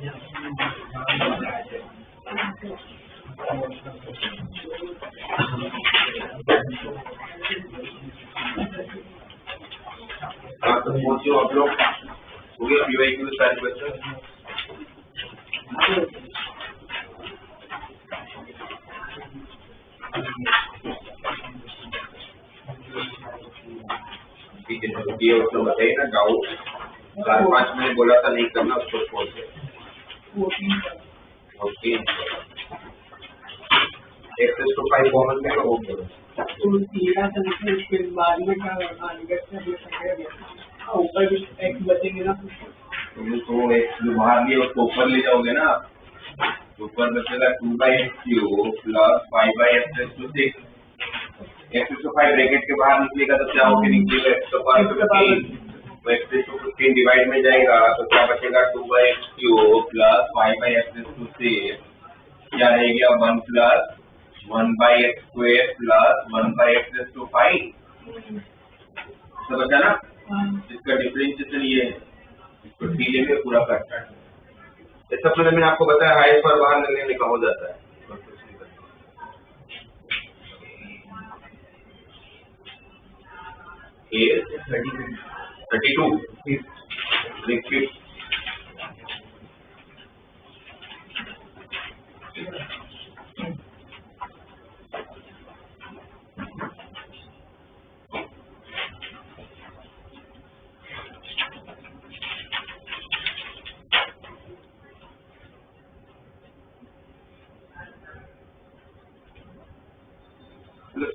तो पहुंचो आप लोग, हो गया पीवाईक्यू सारे क्वेश्चन। ठीक है, तो ये उसको बताइए ना, डाउट 4-5 मैंने बोला था नहीं करना, उसको छोड़ दे। ओके, एक्सेस टू 5 कॉमन में हो गया तो तेरा तरीके के बाद में क्या ऊपर भी एक्स बचेंगे ना, तो एक्स जो बाहर लिए उसको ऊपर ले जाओगे ना, ऊपर बचेगा 2/x³ plus 5/x⁶। x⁵ bracket के बाहर निकलेगा तो क्या होके निकलेगा, x⁵15 डिवाइड में जाएगा तो क्या बचेगा 2/x³ प्लस 5/x⁶, क्या रह गया 1 प्लस 1/x² प्लस 1/x⁵। तो बचा ना, इसका डिफरेंशिएशन ये है, इसको टी लेंगे पूरा करता है। इससे पहले मैंने आपको बताया हाइट पर बाहर निकलने का हो जाता है। ये 32 लिखिए,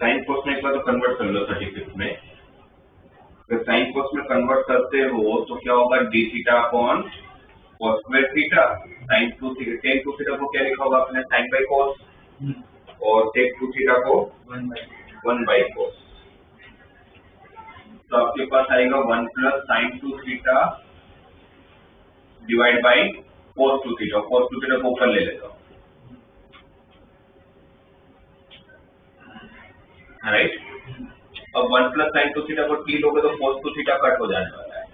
साइन कोस में एक बार तो कन्वर्ट कर लो 36 में। अगर साइन कोस में कन्वर्ट करते हो तो क्या होगा, D theta upon cos square theta sine 2 theta. Ten 2 theta को क्या लिखा होगा आपने, साइन बाई कोस, और टेक 2 थीटा को 1 बाई कोस। तो आपके पास आएगा 1 plus sign 2 theta divide by cos 2 theta. Cos 2 theta को ऊपर ले लेता हूँ, राइट। अब 1 प्लस साइन 2 थीटा को टी लोगे तो कोस 2 थीटा कट हो जाने वाला है।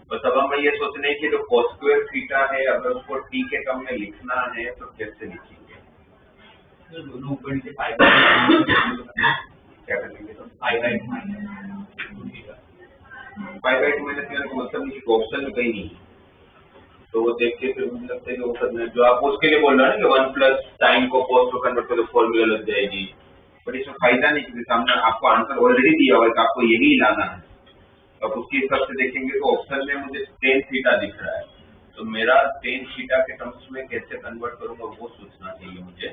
तो तब हमें ये सोचना है कि जो कोस स्क्वायर थीटा है अगर उसको टी के टर्म में लिखना है तो कैसे लिखेंगे, दोनों ऊपर से क्या करेंगे, तो 5/2 मतलब नहीं, ऑप्शन में कहीं नहीं, तो वो देख के फिर मुझे लगता है कि वो करना है जो आप उसके लिए बोल रहे हैं ना कि 1 प्लस साइन को कोस को कन्वर्ट करो फॉर्मूला लग जाएगी, बट इसमें फायदा नहीं क्योंकि सामने आपको आंसर ऑलरेडी दिया हुआ है, आपको यही लाना है। अब उसके हिसाब से देखेंगे तो ऑप्शन में मुझे टेन थीटा दिख रहा है, तो मेरा टेन थीटा के टर्म्स में कैसे कन्वर्ट करूंगा वो सोचना चाहिए मुझे।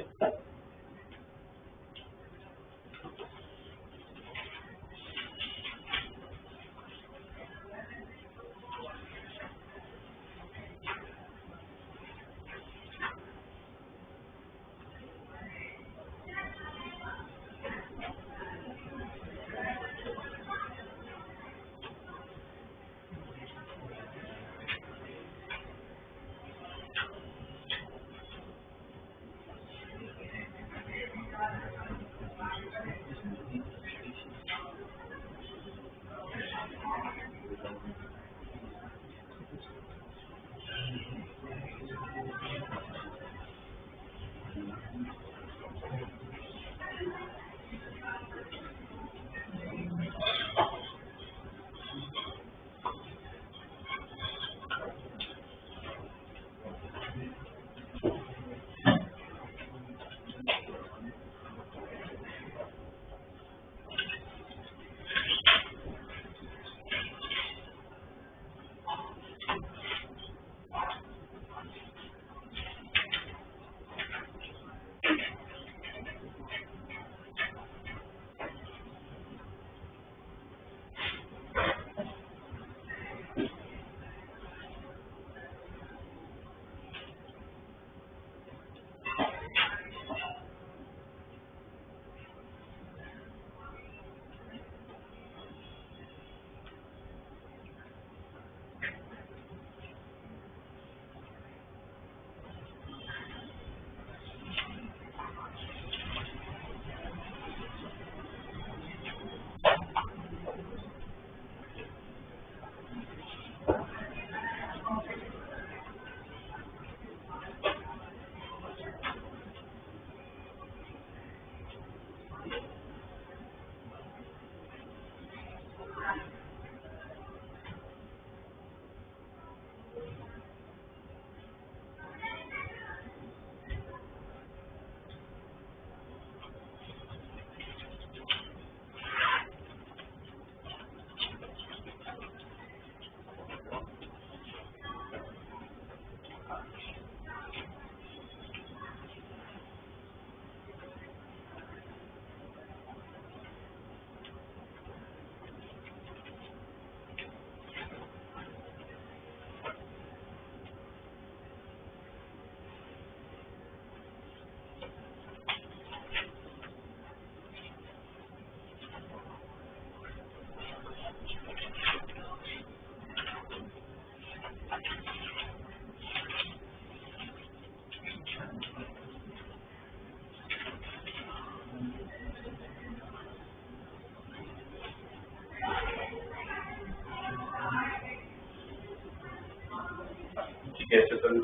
कैसे करूँ?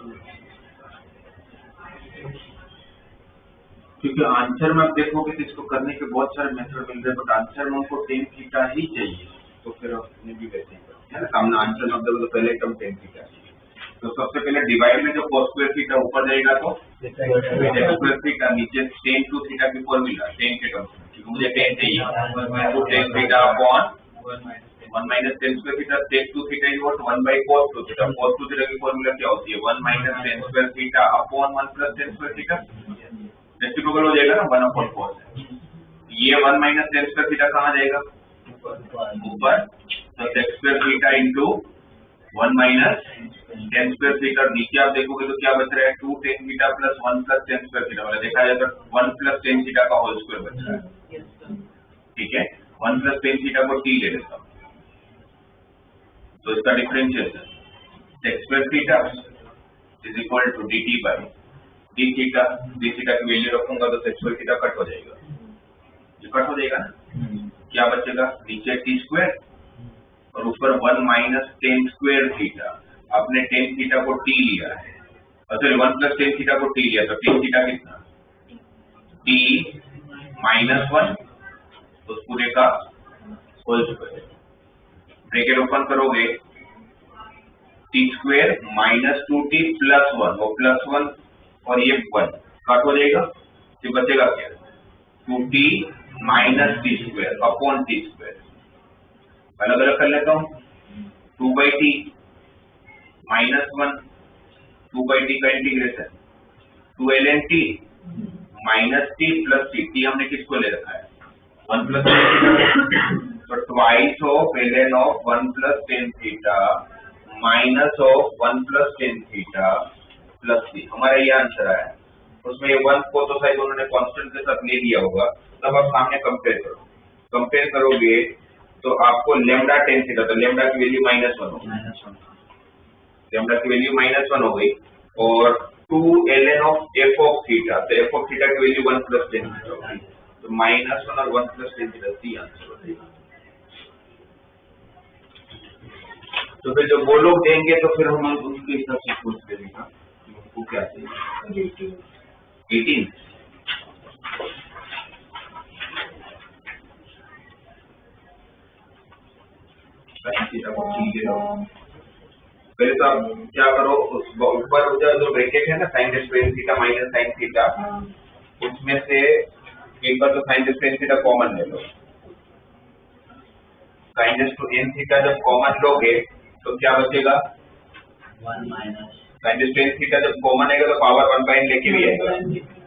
क्योंकि आंसर में आप देखोगे तो इसको करने के बहुत सारे मेथड मिल रहे हैं, बट आंसर में हमको टेन थीटा ही चाहिए, तो फिर हमने भी वैसे ही करते हैं ना, सामने आंसर में आप देखो तो पहले एकदम टेन थीटा चाहिए। तो सबसे पहले डिवाइड में जो cos स्क्वायर थीटा ऊपर जाएगा तो sec स्क्वायर थीटा, नीचे tan टू थीटा की फॉर्मूला tan के टर्म्स में, क्योंकि मुझे tan चाहिए, तो tan theta upon 1 minus tan square theta, sec two theta is what 1 by cos two theta. cos two theta की फॉर्मूला क्या होती है? 1 minus tan square theta upon 1 plus tan square theta, reciprocal हो जाएगा ना 1 upon cos। ये 1 minus tan square theta कहाँ जाएगा? ऊपर, तो sec square theta into 1 minus tan square theta, नीचे आप देखोगे तो क्या बच रहा है? 2 tan theta plus 1 plus tan square theta, मतलब देखा जाए तो 1 plus tan थीटा का होल स्क्वायर बच रहा है, ठीक है। 1 plus tan थीटा को t ले लेता हूँ, तो इसका differentiation sec square theta is equal to dt by d theta. d theta की वैल्यू रखूंगा तो sec स्क्वायर थीटा कट हो जाएगा, ये कट हो जाएगा ना, क्या बचेगा? नीचे t स्क्वायर और ऊपर 1 minus tan स्क्वायर थीटा। आपने tan थीटा को t लिया है, सॉरी 1 plus tan थीटा को t लिया, तो tan थीटा कितना? t minus 1, तो उस पूरे का होल स्क्वायर, ब्रैकेट ओपन करोगे, t square minus 2t plus 1, वो प्लस 1 और ये 1 कट हो जाएगा, तो बचेगा क्या? 2t minus t square upon t square. अलग अलग कर लेता हूँ, 2 by t minus 1, 2 by t का integration 2 ln t minus t plus t हमने किसको ले रखा है? 1 plus tan थीटा, तो twice of ln of 1 plus tan theta minus of 1 plus tan theta plus t, हमारा ये आंसर आया। उसमें ये 1 को तो शायद उन्होंने कांस्टेंट के साथ ले लिया होगा, तब आप सामने कंपेयर करो, कंपेयर करोगे तो आपको लेमडा tan थीटा, तो लेमडा की वैल्यू -1 हो गई, लेमडा की वैल्यू -1 हो गई, और 2 ln of f of theta, तो f ऑफ थीटा की वैल्यू 1 plus tan थीटा हो गई, तो -1 और 1 plus tan theta C answer हो जाएगा। तो फिर जब वो लोग देंगे तो फिर हम उनके हिसाब से पूछ लेंगे उनको क्या चाहिए। 18 पहले तो आप क्या करो, उस ऊपर जो ब्रैकेट है ना sin square theta minus sin theta, उसमें से एक बार तो sin स्क्वायर थीटा कॉमन ले लो, sin टू n थीटा जब कॉमन लोगे तो क्या बचेगा? 1 minus sin स्क्वायर थीटा जब कॉमन आएगा तो पावर 1 by n लेके भी आएगा,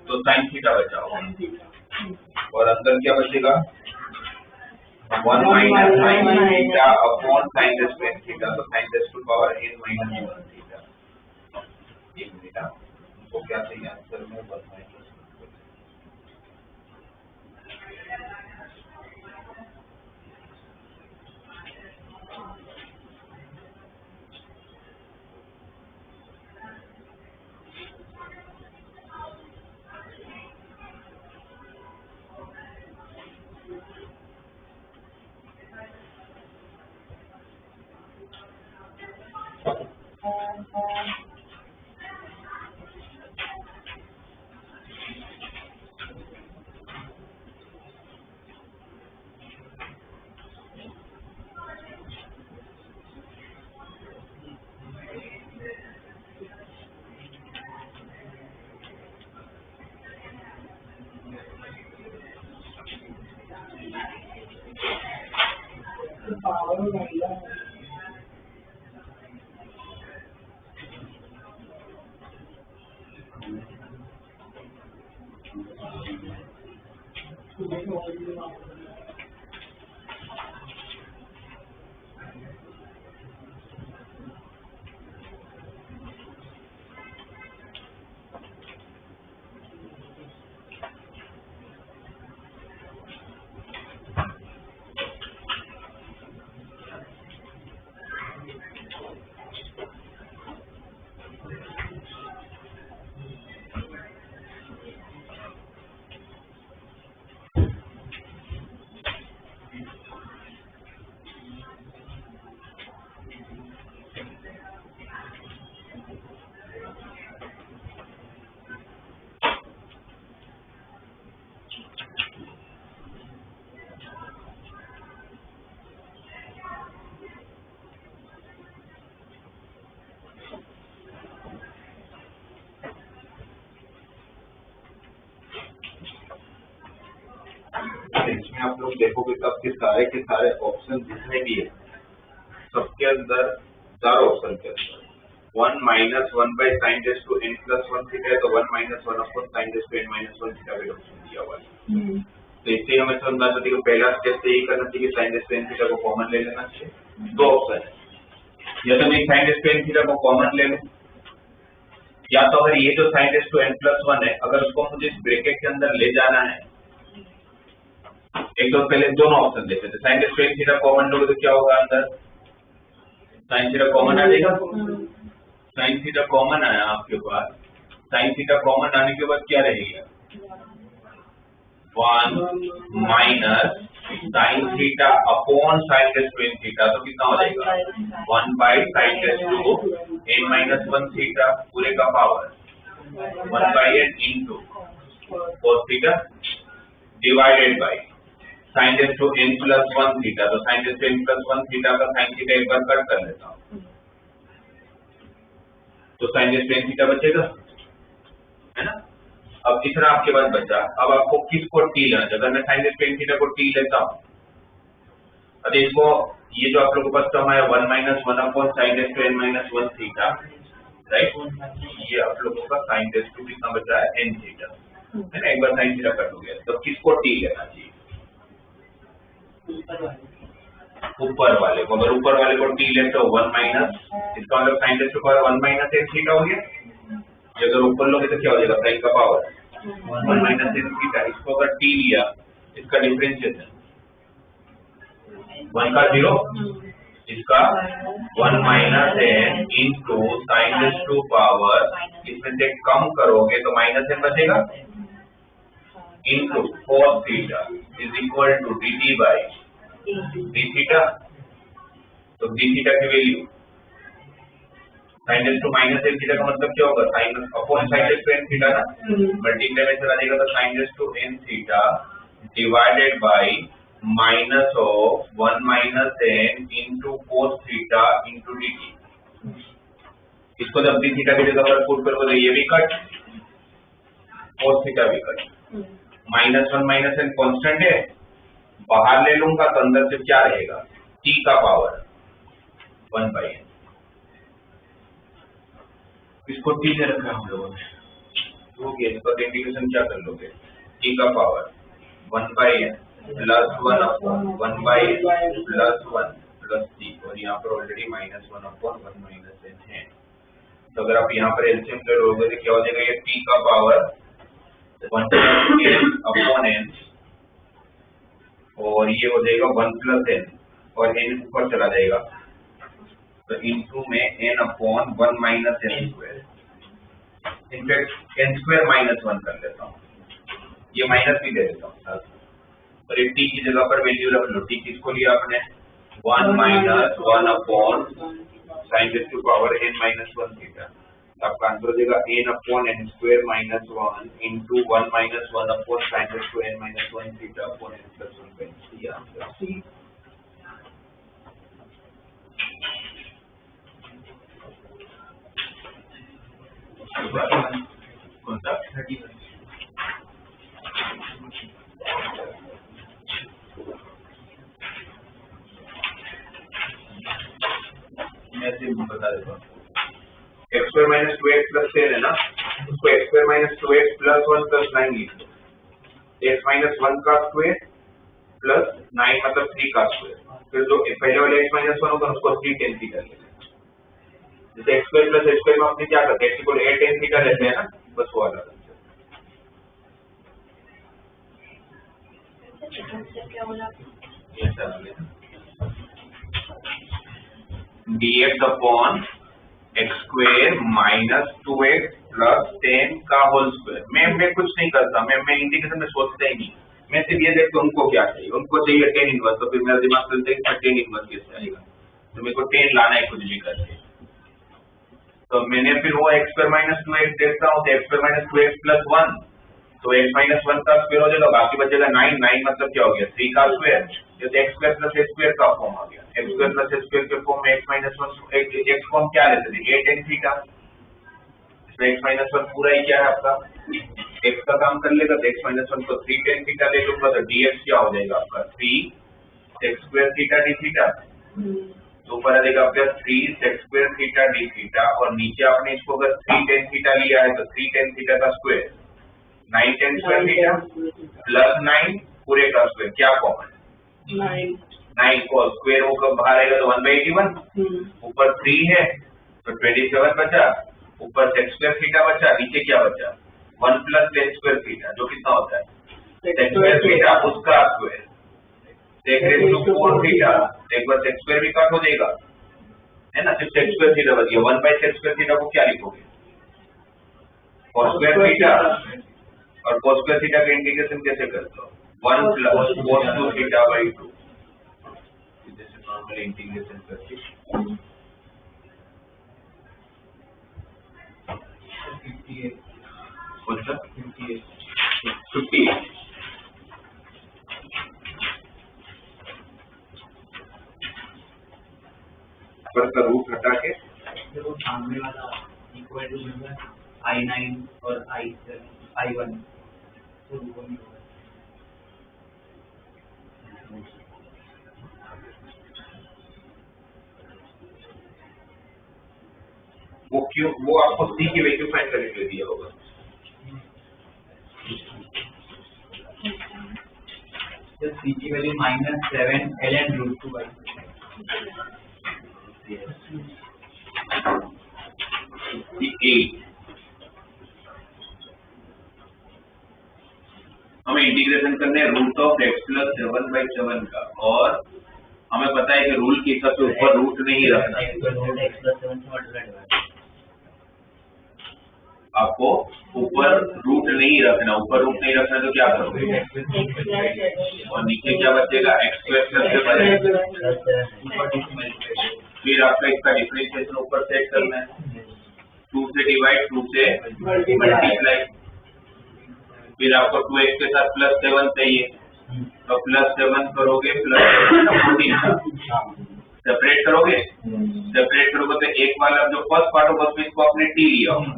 तो sin थीटा बचा होगा, और अंदर क्या बचेगा? 1 minus sin theta upon sin square theta, तो sin to power n minus 1 theta, एक थीटा, तो क्या चाहिए आंसर में? 1 minus power में आप लोग देखोगे तब के सारे ऑप्शन जितने भी है सबके अंदर चार ऑप्शन के अंदर 1 minus 1 by sine raise to n plus 1 theta है, तो 1 minus 1 upon sine raise to n minus 1 theta का ऑप्शन दिया हुआ है। तो इससे हमें समझना चाहिए कि पहला स्टेप से यही करना चाहिए कि sine raise to n theta को कॉमन ले लेना चाहिए। दो ऑप्शन है, या तो मैं sine raise to n theta को कॉमन ले लूं, या तो अगर ये जो sine raise to n plus 1 है अगर उसको मुझे इस ब्रैकेट के अंदर ले जाना है, एक दो पहले दोनों ऑप्शन देते थे। Sine raise to n theta common लोगे तो क्या होगा, अंदर साइन थीटा कॉमन आ जाएगा। साइन थीटा कॉमन आया आपके पास, साइन थीटा कॉमन आने के बाद क्या रहेगा, 1 minus sine theta upon sine raise to n theta, तो कितना हो जाएगा 1 by sine raise to n minus 1 theta पूरे का power 1 by n into cos theta divided by sine raise to n plus 1 theta. तो sine raise to n plus 1 theta का sine theta एक बार कट कर लेता हूँ, तो sine raise to n theta बचेगा, है ना। अब इतना आपके पास बचा, अब आपको किसको t लेना है। अगर मैं sine raise to n theta को t लेता हूँ, अब इसको ये जो आप लोगों के पास टर्म है 1 minus 1 upon sine raise to n minus 1 theta, right. ये आप लोगों का साइन रेस टू कितना बचा है n थीटा, है ना। एक बार साइन थीटा कट हो गया, तो किसको t लेना चाहिए, ऊपर वाले को। अगर ऊपर वाले को t लेते हो 1 माइनस, इसका मतलब sine raise to power 1 minus n theta हो गया। अगर ऊपर लोगे तो क्या हो जाएगा, साइन का पावर 1 माइनस n थीटा। इसको अगर t लिया, इसका डिफरेंशिएशन 1 का 0, इसका 1 minus n into sine raise to power, इसमें से कम करोगे तो माइनस n बचेगा, into cos theta is equal to dt by d theta. तो d थीटा की value sine raise to minus n theta का मतलब क्या होगा, sine upon sine raise to n theta ना, मल्टीप्लाई में चला जाएगा तो sine raise to n theta divided by minus of 1 minus n into cos theta into dt। इसको जब d थीटा की जगह पर पुट करोगे तो ये भी कट, cos थीटा भी cut. Minus 1 minus n constant है, बाहर ले लूंगा तो अंदर से क्या रहेगा, t का पावर 1 बाई n। इसको t ले रखा हम लोगों ने, हो गया। इसका इंटीग्रेशन क्या कर लोगे, t का power 1 by n plus 1 upon 1 by n plus 1 plus t, और यहाँ पर already minus 1 upon 1 minus n है। तो अगर आप यहाँ पर एलसीएम करोगे तो क्या हो जाएगा, ये t का power 1 plus n upon n, और ये हो जाएगा 1 प्लस n, और n ऊपर चला जाएगा तो इंटू में n upon 1 minus n square. In fact n square minus 1 कर लेता हूँ, ये माइनस भी दे देता हूँ, और एक t की जगह पर वैल्यू रख लो। t किसको लिया आपने, 1 minus 1 upon sine raise to power n minus 1 theta. आपका आंसर हो जाएगा n upon n square minus 1 into 1 minus 1 upon sine raise to n minus 1 theta upon n plus 1 का ये आंसर। कौन सा 30 मैं सिर्फ बता देता हूँ, x square minus 2x plus 10 है ना, उसको x square minus 2x plus 1 plus 9 लिख दो। एक्स माइनस 1 का स्क्वायर प्लस 9 मतलब 3 का स्क्वायर, फिर जो पहले वाले एक्स माइनस 1 होगा उसको 3 टेन थीटा लेते हैं। जैसे x square plus x square में अपने क्या करते हैं, एक्स इक्वल 8 टेन थीटा लेते हैं ना, बस वो वाला dx upon x square minus 2x plus 10 का होल स्क्वायर। मैं कुछ नहीं करता, मैं इंटीग्रेशन में सोचता ही नहीं, मैं सिर्फ ये देखता हूँ उनको क्या चाहिए, उनको चाहिए 10 इनवर्स, तो फिर मेरा दिमाग चलता है कि 10 इनवर्स कैसे आएगा, तो मेरे को 10 लाना है खुद भी करके। तो मैंने फिर वो एक्स स्क्वायर माइनस 2x देखता हूँ, तो x square minus 2x plus 1, तो x माइनस 1 का स्क्वायर हो जाएगा, बाकी बचेगा 9 मतलब क्या हो गया 3 का स्क्वायर, जैसे x square plus x square का फॉर्म आ गया। x square plus x square के फॉर्म में x माइनस 1 x फॉर्म क्या लेते थे 8 n थीटा, इसमें x माइनस 1 पूरा ही क्या है आपका x का काम कर लेगा तो x माइनस 1 को 3 tan थीटा ले लूंगा तो dx क्या हो जाएगा आपका 3 sec square theta d theta. तो ऊपर आ जाएगा आपका 3 sec square theta d theta और नीचे आपने इसको अगर 3 tan थीटा लिया है तो 3 tan थीटा का square 9 tan square theta plus 9 पूरे का स्क्वायर क्या कॉमन 9 को स्क्वायर होकर बाहर आएगा तो 1/81 ऊपर 3 है तो 27 बचा ऊपर sec स्क्वायर थीटा बचा नीचे क्या बचा 1 प्लस tan स्क्वायर थीटा जो कितना होता है sec स्क्वायर थीटा उसका square sec raise to 4 theta एक बार sec स्क्वायर भी कट हो जाएगा है ना सिर्फ sec स्क्वायर थीटा बच गया 1/sec स्क्वायर थीटा को क्या लिखोगे cos स्क्वायर थीटा और cos स्क्वायर थीटा का इंटीग्रेशन कैसे करते हो 1 प्लस cos 2 थीटा बाई 2 जैसे नॉर्मल इंटीग्रेशन करते कौन सा 58 पर का रूट हटा के देखो सामने वाला इक्वल टू I9 और I1 तो वो नहीं होगा। वो क्यों वो आपको c की वैल्यू फाइंड करने के लिए दिया होगा तो c की वैल्यू -7 ln √2 by 8 हमें इंटीग्रेशन करने हैं रूट ऑफ x प्लस 7/7 का और हमें पता है कि रूल के हिसाब से ऊपर रूट नहीं रखना आपको ऊपर रूट नहीं रखना ऊपर रूट नहीं रखना तो क्या करोगे और नीचे क्या बचेगा x स्क्वायर फिर आपका इसका डिफरेंशिएशन ऊपर सेट करना है 2 से डिवाइड 2 से मल्टीप्लाई फिर आपको 2x के साथ +7 चाहिए तो +7 करोगे +14 सेपरेट करोगे तो एक वाला जो फर्स्ट पार्ट होगा उसमें इसको आपने t लिया होगा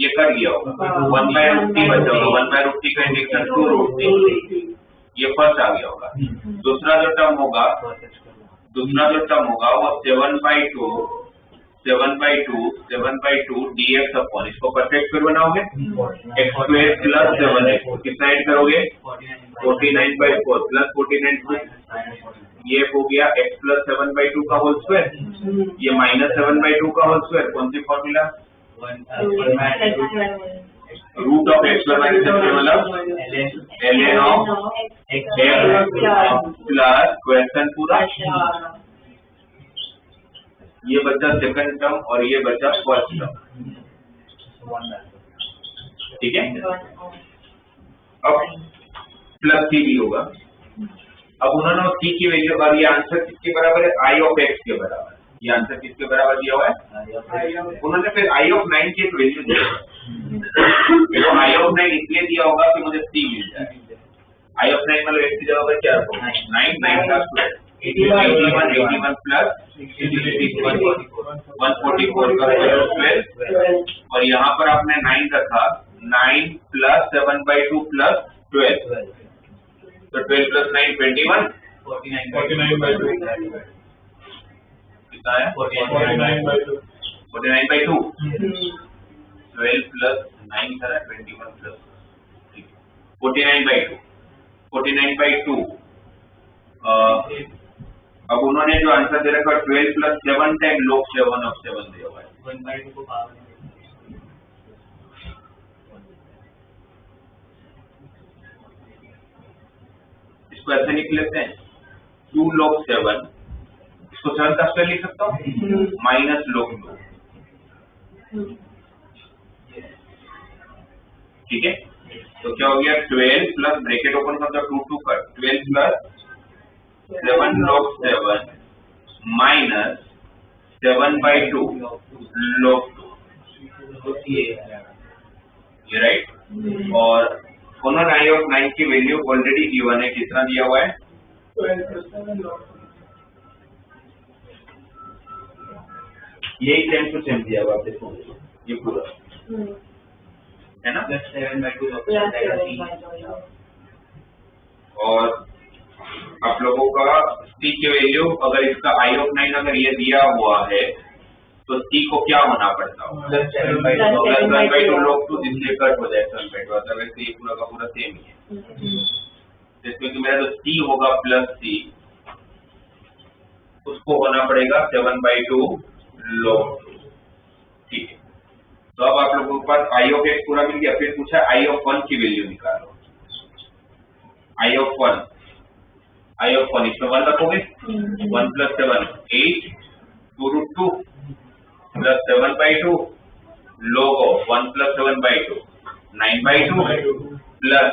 ये कर लिया होगा 1/√t बचा होगा 1/√t का इंटीग्रेशन 2√t ये फर्स्ट आ गया होगा दूसरा जो टर्म होगा वो 7/2 dx अपॉन इसको परफेक्ट फिर बनाओगे x स्क्वायर प्लस 7x कितना ऐड करोगे 49/4 प्लस 49 ये हो गया x प्लस 7/2 का होल स्क्वायर ये -7/2 का होल स्क्वायर कौन सी formula root of x minus मतलब ln ऑफ x प्लस क्वेश्चन पूरा ये बचा सेकंड टर्म और ये बचा फर्स्ट टर्म ठीक है अब प्लस c भी होगा अब उन्होंने c की वैल्यू और ये आंसर किसके बराबर है i ऑफ x के बराबर ये आंसर किसके बराबर दिया हुआ है उन्होंने फिर i ऑफ 9 की एक वैल्यू दी है i ऑफ 9 इसलिए दिया होगा कि मुझे c मिल जाए i ऑफ 9 मतलब x की जगह पर क्या रखोगे 9 का स्क्वायर 81 प्लस 144 का स्क्वायर और यहाँ पर आपने 9 रखा 9 प्लस 7/2 प्लस 12 तो 12 प्लस 9 21 49/2 कितना है 49/2 12 प्लस 9 था 21 प्लस 49/2 अब उन्होंने जो आंसर दे रखा 12 प्लस 7 टाइम log 7 of 7 दिया हुआ है 1/2 को पावर इसको ऐसे लिख लेते हैं 2 log 7 इसको 7 का स्क्वायर लिख सकता हूँ माइनस log 2 ठीक है तो क्या हो गया 12 प्लस ब्रैकेट ओपन करता 2 का 12 प्लस 7 log 7 माइनस 7/2 log 2 ये राइट और उन्होंने i ऑफ 9 की वैल्यू ऑलरेडी गिवन है कितना दिया हुआ है 12 यही सेम टू सेम दिया हुआ है ये पूरा है ना। प्लस 7/2 प्लस 7/2 और आप लोगों का C की वैल्यू, अगर इसका I of 9 अगर ये दिया हुआ है तो C को क्या होना पड़ता होगा, प्लस 7/2 प्लस 1/2 log 2, जिससे कट हो जाए 1/2, अदरवाइज तो ये पूरा का पूरा सेम ही है। जिसमें कि मेरा जो C होगा प्लस C, उसको होना पड़ेगा 7/2 log 2। ठीक है, तो अब आप लोगों के पास I of x पूरा मिल गया। फिर पूछा I of 1 की वैल्यू निकालो। I of 1 इसमें 1 रखोगे, 1 plus 7 8 2√2 plus 7/2 log of 1 plus 7/2 9/2 plus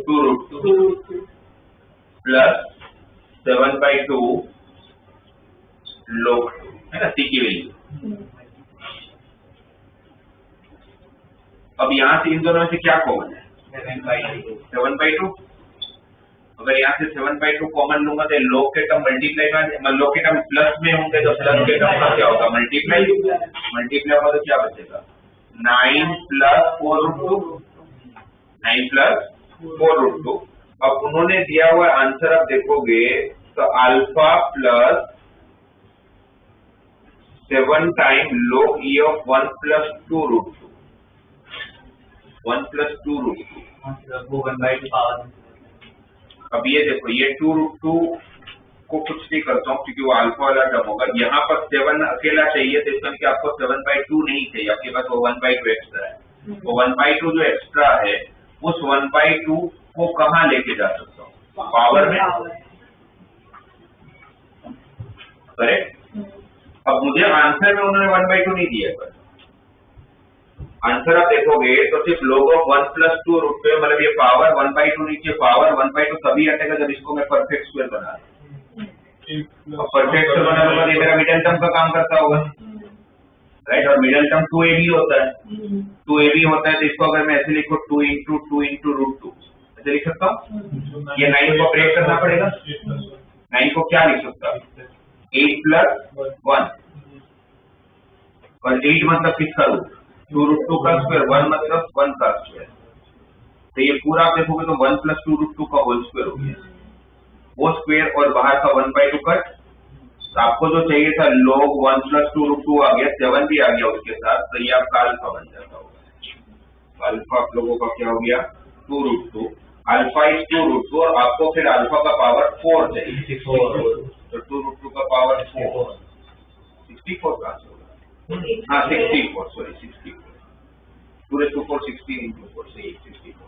2√2 plus 7/2 log 2, है ना C की वैल्यू। अब यहाँ से इन दोनों में से क्या कॉमन है, 7/2। अगर यहाँ से 7/2 कॉमन लूंगा तो log के टर्म मल्टीप्लाई में, log के टर्म प्लस में होंगे तो प्लस के टर्म का क्या होगा, मल्टीप्लाई होगा तो क्या बचेगा 9 plus 4√2, 9 plus 4√2। अब उन्होंने दिया हुआ आंसर आप देखोगे तो alpha plus 7 time log E of 1 plus 2√2, 1 plus 2√2। वो 1/2 पावर। अब ये देखो, ये 2√2 को कुछ नहीं करता हूँ क्योंकि वो अल्फा वाला टर्म होगा। यहाँ पर 7 अकेला चाहिए तो इसका मतलब आपको 7/2 नहीं चाहिए, आपके पास वो 1/2 एक्स्ट्रा है। वो 1/2 जो एक्स्ट्रा है उस 1/2 को कहाँ लेके जा सकता हूँ, पावर में, करेक्ट। अब मुझे आंसर में उन्होंने 1/2 नहीं दिया है, आंसर आप देखोगे तो सिर्फ log of 1 plus 2√2, मतलब ये पावर 1/2 नीचे, पावर 1/2 तभी हटेगा जब इसको मैं परफेक्ट स्क्वायर बना दूं। और परफेक्ट स्क्वायर बनाने के बाद ये मेरा मिडिल टर्म का काम करता होगा, राइट। और मिडिल टर्म 2ab होता है, 2ab होता है तो इसको अगर मैं ऐसे लिखूं 2 into 2 into √2 ऐसे लिख सकता हूँ। ये 9 को ब्रेक करना पड़ेगा, 9 को क्या लिख सकता हूँ 8 plus 1, और 8 मतलब किसका रूट, 2√2 का स्क्वायर, 1 मतलब 1 का स्क्वायर। तो ये पूरा आप देखोगे तो 1 plus 2√2 का होल स्क्वायर हो गया, वो स्क्वायर और बाहर का 1/2 कट। तो आपको जो चाहिए था log 1 plus 2√2 आ गया, 7 भी आ गया उसके साथ, तो ये आपका अल्फा बन जाता होगा। अल्फा आप लोगों का क्या हो गया 2√2, अल्फा इज 2√2, और आपको फिर अल्फा का पावर 4 चाहिए, तो 2√2 का पावर 4, 64 का होगा, हाँ 64, सॉरी 64, पूरे 2 4 16 into 4 से 64।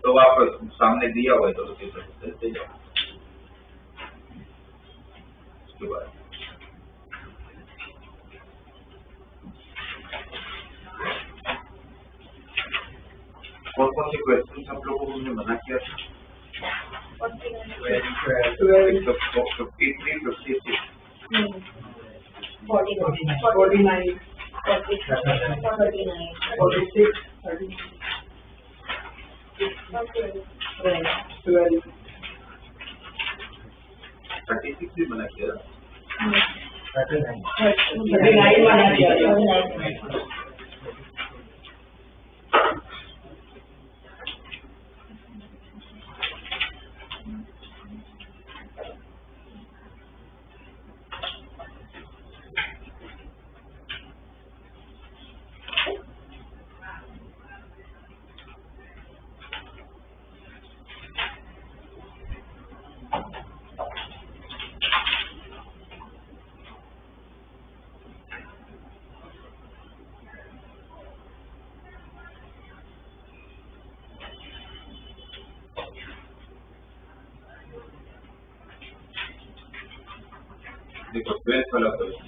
तो आप सामने दिया हुआ है तो चलते जाओ। उसके बाद कौन कौन से क्वेश्चन आप लोगों को हमने मना किया था, 53 56 49 46 36 भी मना किया, 39 वाला किया। देखो 12th वाला क्वेश्चन,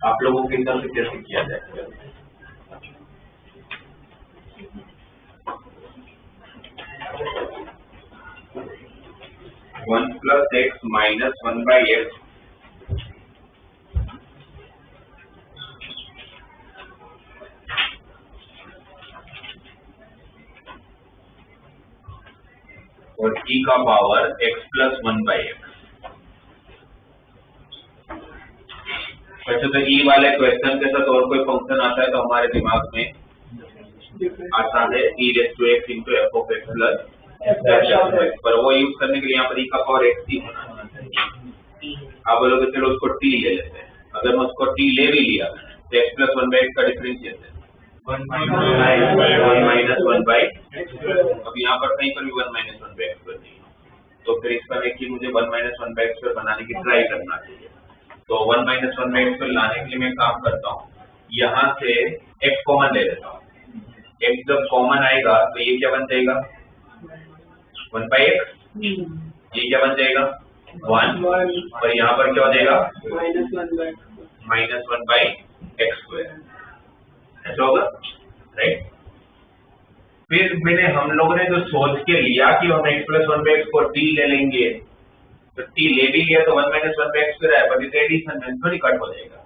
आप लोगों के हिसाब से कैसे किया जाए। 1 plus x minus 1 by x और e का पावर x प्लस 1/x। अच्छा, तो e वाले क्वेश्चन के साथ और कोई फंक्शन आता है तो हमारे दिमाग में आता है e raise to x into f of x plus f, पर वो यूज करने के लिए यहाँ पर e का पावर x ही होना चाहिए। आप बोलोगे चलो उसको t ले लेते हैं। अगर मैं उसको t ले भी लिया तो x प्लस 1/x का डिफरेंशिएशन 1 माइनस 1/x। अब यहाँ पर कहीं पर भी 1 माइनस 1/x नहीं है, तो फिर इसका देखिए मुझे 1 माइनस 1/x बनाने की ट्राई करना चाहिए। तो 1 माइनस 1/x लाने के लिए मैं काम करता हूँ, यहाँ से x कॉमन ले लेता हूँ। x जब कॉमन आएगा तो ये क्या बन जाएगा 1/x, ये क्या बन जाएगा 1, और यहाँ पर क्या हो जाएगा माइनस 1/x²। ऐसा होगा, राइट। फिर हम लोगों ने जो सोच के लिया कि हम x प्लस 1/x को t ले लेंगे, तो t ले भी लिया तो 1 माइनस 1/x है, पर इसे एडिशन में थोड़ी कट हो जाएगा,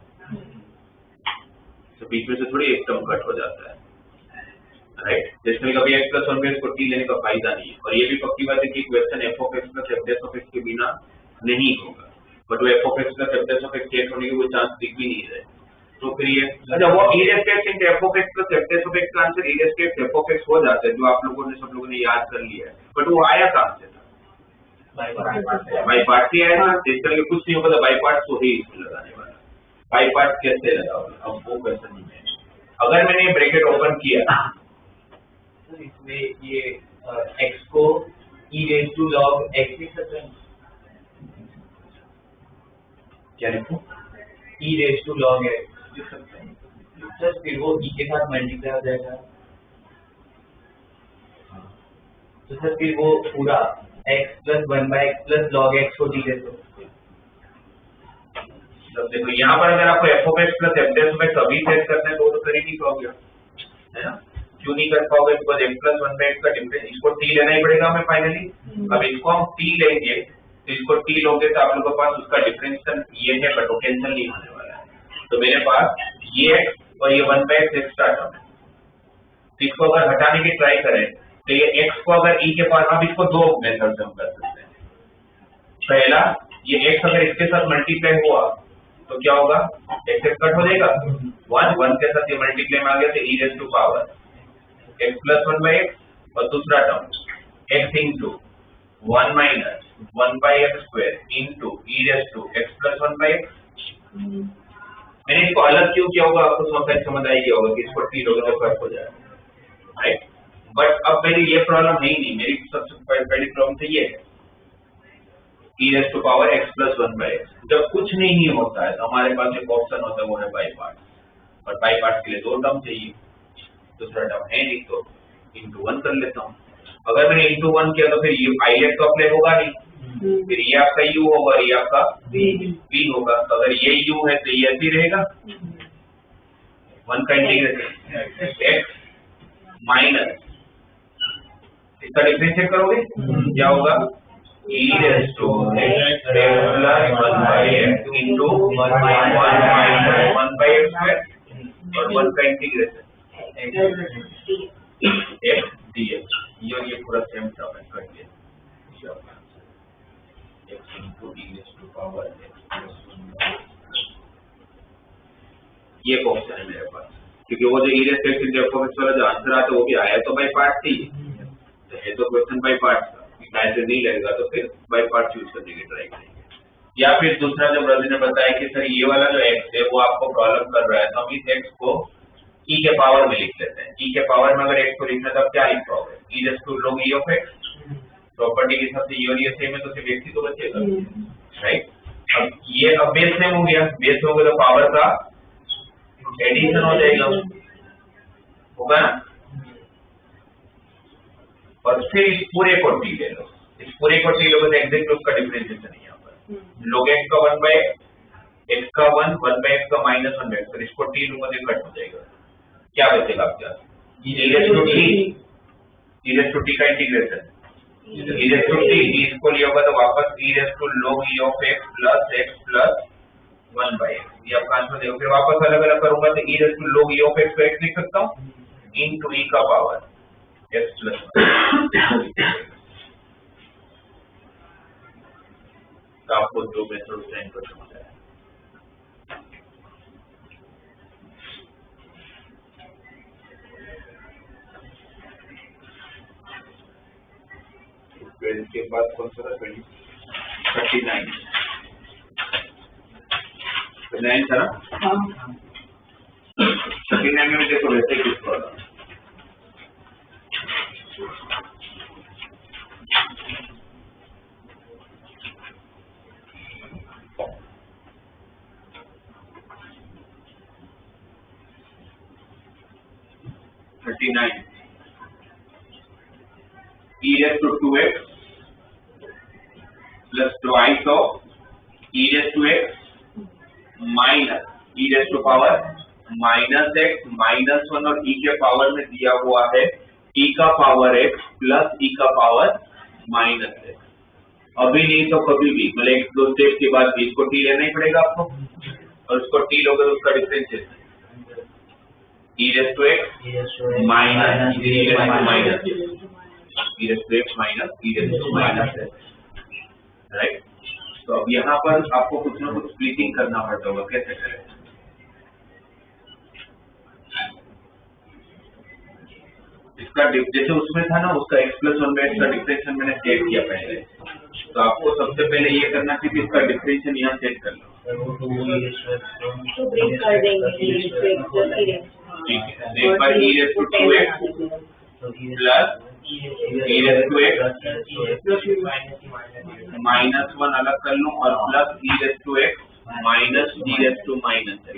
तो बीच में से थोड़ी एक टर्म कट हो जाता है, राइट। जिसमें कभी x प्लस 1/x को t लेने का फायदा नहीं है। और ये भी पक्की बात है कि question f of x plus f of x के बिना नहीं होगा, बट वो f of x plus f of x check होने के कोई चांस दिख भी नहीं रहे। तो फिर ये अच्छा, वो e raise to x into f of x plus f of x का answer e raise to x f of x हो जाता है, जो आप लोगों ने सब लोगों ने याद कर लिया है, बट वो आया कहाँ से था? बाई पार्ट से आया था। जिस तरह के कुछ नहीं होगा तो बाई पार्ट तो ही इसमें लगाने वाला। बाई पार्ट कैसे लगाओगे, अब वो क्वेश्चन नहीं है। अगर मैंने ये ब्रैकेट ओपन किया तो इसमें ये x को e raise to log x लिख सकते हैं, क्या लिखूं? e raise to log x लिख सकते हैं, सर फिर वो e के साथ मल्टीप्लाई हो जाएगा, तो सर फिर वो पूरा x plus 1/x plus log x को d ले दो। तब देखो यहाँ पर अगर आपको f of x plus f of x अभी सेट करना है तो कर ही नहीं पाओगे, है ना। क्यों नहीं कर पाओगे? बिकॉज़ x प्लस 1/x का डिफरेंस, इसको t लेना ही पड़ेगा हमें फाइनली। अब इसको हम t लेंगे तो इसको t लोगे तो आप लोगों के पास उसका डिफरेंशियल ये है, बट वो कैंसिल नहीं होने वाला है। तो मेरे पास ये x और ये 1/x एक्स्ट्रा टर्म है, तो इसको अगर हटाने की ट्राई करें तो ये x को अगर e के पावर, अब इसको दो मेथड से हम कर सकते हैं। पहला, ये x अगर इसके साथ मल्टीप्लाई हुआ तो क्या होगा, x कट हो जाएगा, 1 के साथ ये मल्टीप्लाई में आ गया तो e raise to power x plus 1/x, और दूसरा term x into 1 minus 1/x² into e raise to x plus 1/x। मैंने इसको अलग क्यों किया होगा आपको समझ आ गया होगा कि इसको t लोगे तो कट हो जाएगा, राइट। बट अब मेरी ये प्रॉब्लम है ही नहीं, मेरी सबसे पहली प्रॉब्लम तो ये है e raise to power x plus 1/x। जब कुछ नहीं होता है तो हमारे पास एक ऑप्शन होता है, वो है बाई पार्ट, और बाई पार्ट के लिए दो टर्म चाहिए, दूसरा टर्म है नहीं तो इंटू 1 कर लेता हूँ। अगर मैंने इंटू 1 किया तो फिर ये आईलेट तो अप्लाई होगा नहीं, फिर ये आपका u होगा और ये आपका v होगा। तो अगर ये u है तो ये ऐसे ही रहेगा, 1 का इंटीग्रेशन x माइनस इसका डिफरेंशिएट करोगे क्या होगा, e raise to x plus 1/x into 1 minus 1/x² और 1 का इंटीग्रेशन x dx। ये पूरा सेम टर्म है, कर दिया x into e raise to power x plus 1/x। ये ऑप्शन है मेरे पास, क्योंकि वो जो e raise to x into f of x वाला जो आंसर आता है वो भी आया तो बाई पार्ट थी, ये तो क्वेश्चन बाई पार्ट था, ऐसे नहीं लगेगा तो फिर बाई पार्ट यूज करने की ट्राई करेंगे। या फिर दूसरा जब रवि ने बताया कि सर ये वाला जो x है वो आपको प्रॉब्लम कर रहा है, तो हम इस x को e के पावर में लिख लेते हैं। e के पावर में अगर x को लिखना तो आप क्या लिख पाओगे, e raise to log e of x। Property के हिसाब से ये और ये सेम है तो सिर्फ x ही तो बचेगा, राइट। अब ये अब बेस सेम हो गया, बेस हो गया तो पावर का एडिशन हो जाएगा, होगा ना। और फिर इस पूरे को t ले लो, इस पूरे को t लोगे तो एग्जैक्ट उसका डिफरेंशिएशन है यहाँ पर, log x का 1/x का 1/x का माइनस 1/x, तो इसको t लूंगा तो कट हो जाएगा, क्या बचेगा आपके पास e रेज़ टू t का integration e raise to t, इसको लिया होगा तो वापस e raise to log e of x plus 1/x, ये आपका आंसर देगा। फिर वापस अलग अलग करूंगा तो e raise to log e of x को x लिख सकता हूँ इंटू e का पावर x प्लस 1। मेथड उसका इनपुट होता है। के बाद कौन सा 39 था ना? हाँ 39 में देखो वैसे ही कुछ होगा। e raised to 2x plus twice of e raised to x minus e raised to power minus x minus 1 और e के पावर में दिया हुआ है e का पावर x plus e का पावर minus x। अभी नहीं तो कभी भी मतलब एक दो स्टेप के बाद भी इसको t लेना ही पड़ेगा आपको, और उसको t लोगे तो उसका differentiation e raised to x minus e raised to minus e raised to x minus e raised to minus x, right. तो अब यहाँ पर आपको कुछ ना कुछ स्प्लिटिंग करना पड़ता होगा, कैसे करें? इसका जैसे उसमें था ना, उसका x plus 1 में इसका डिफरेंशिएशन मैंने सेट किया पहले, तो आपको सबसे पहले ये करना चाहिए कि इसका डिफरेंशिएशन यहाँ सेट कर लो। तो ब्रेक कर देंगे ठीक है, एक बार e raised to 2x plus e raised to x minus 1 अलग कर लूं और plus e raised to x minus e raised to minus x।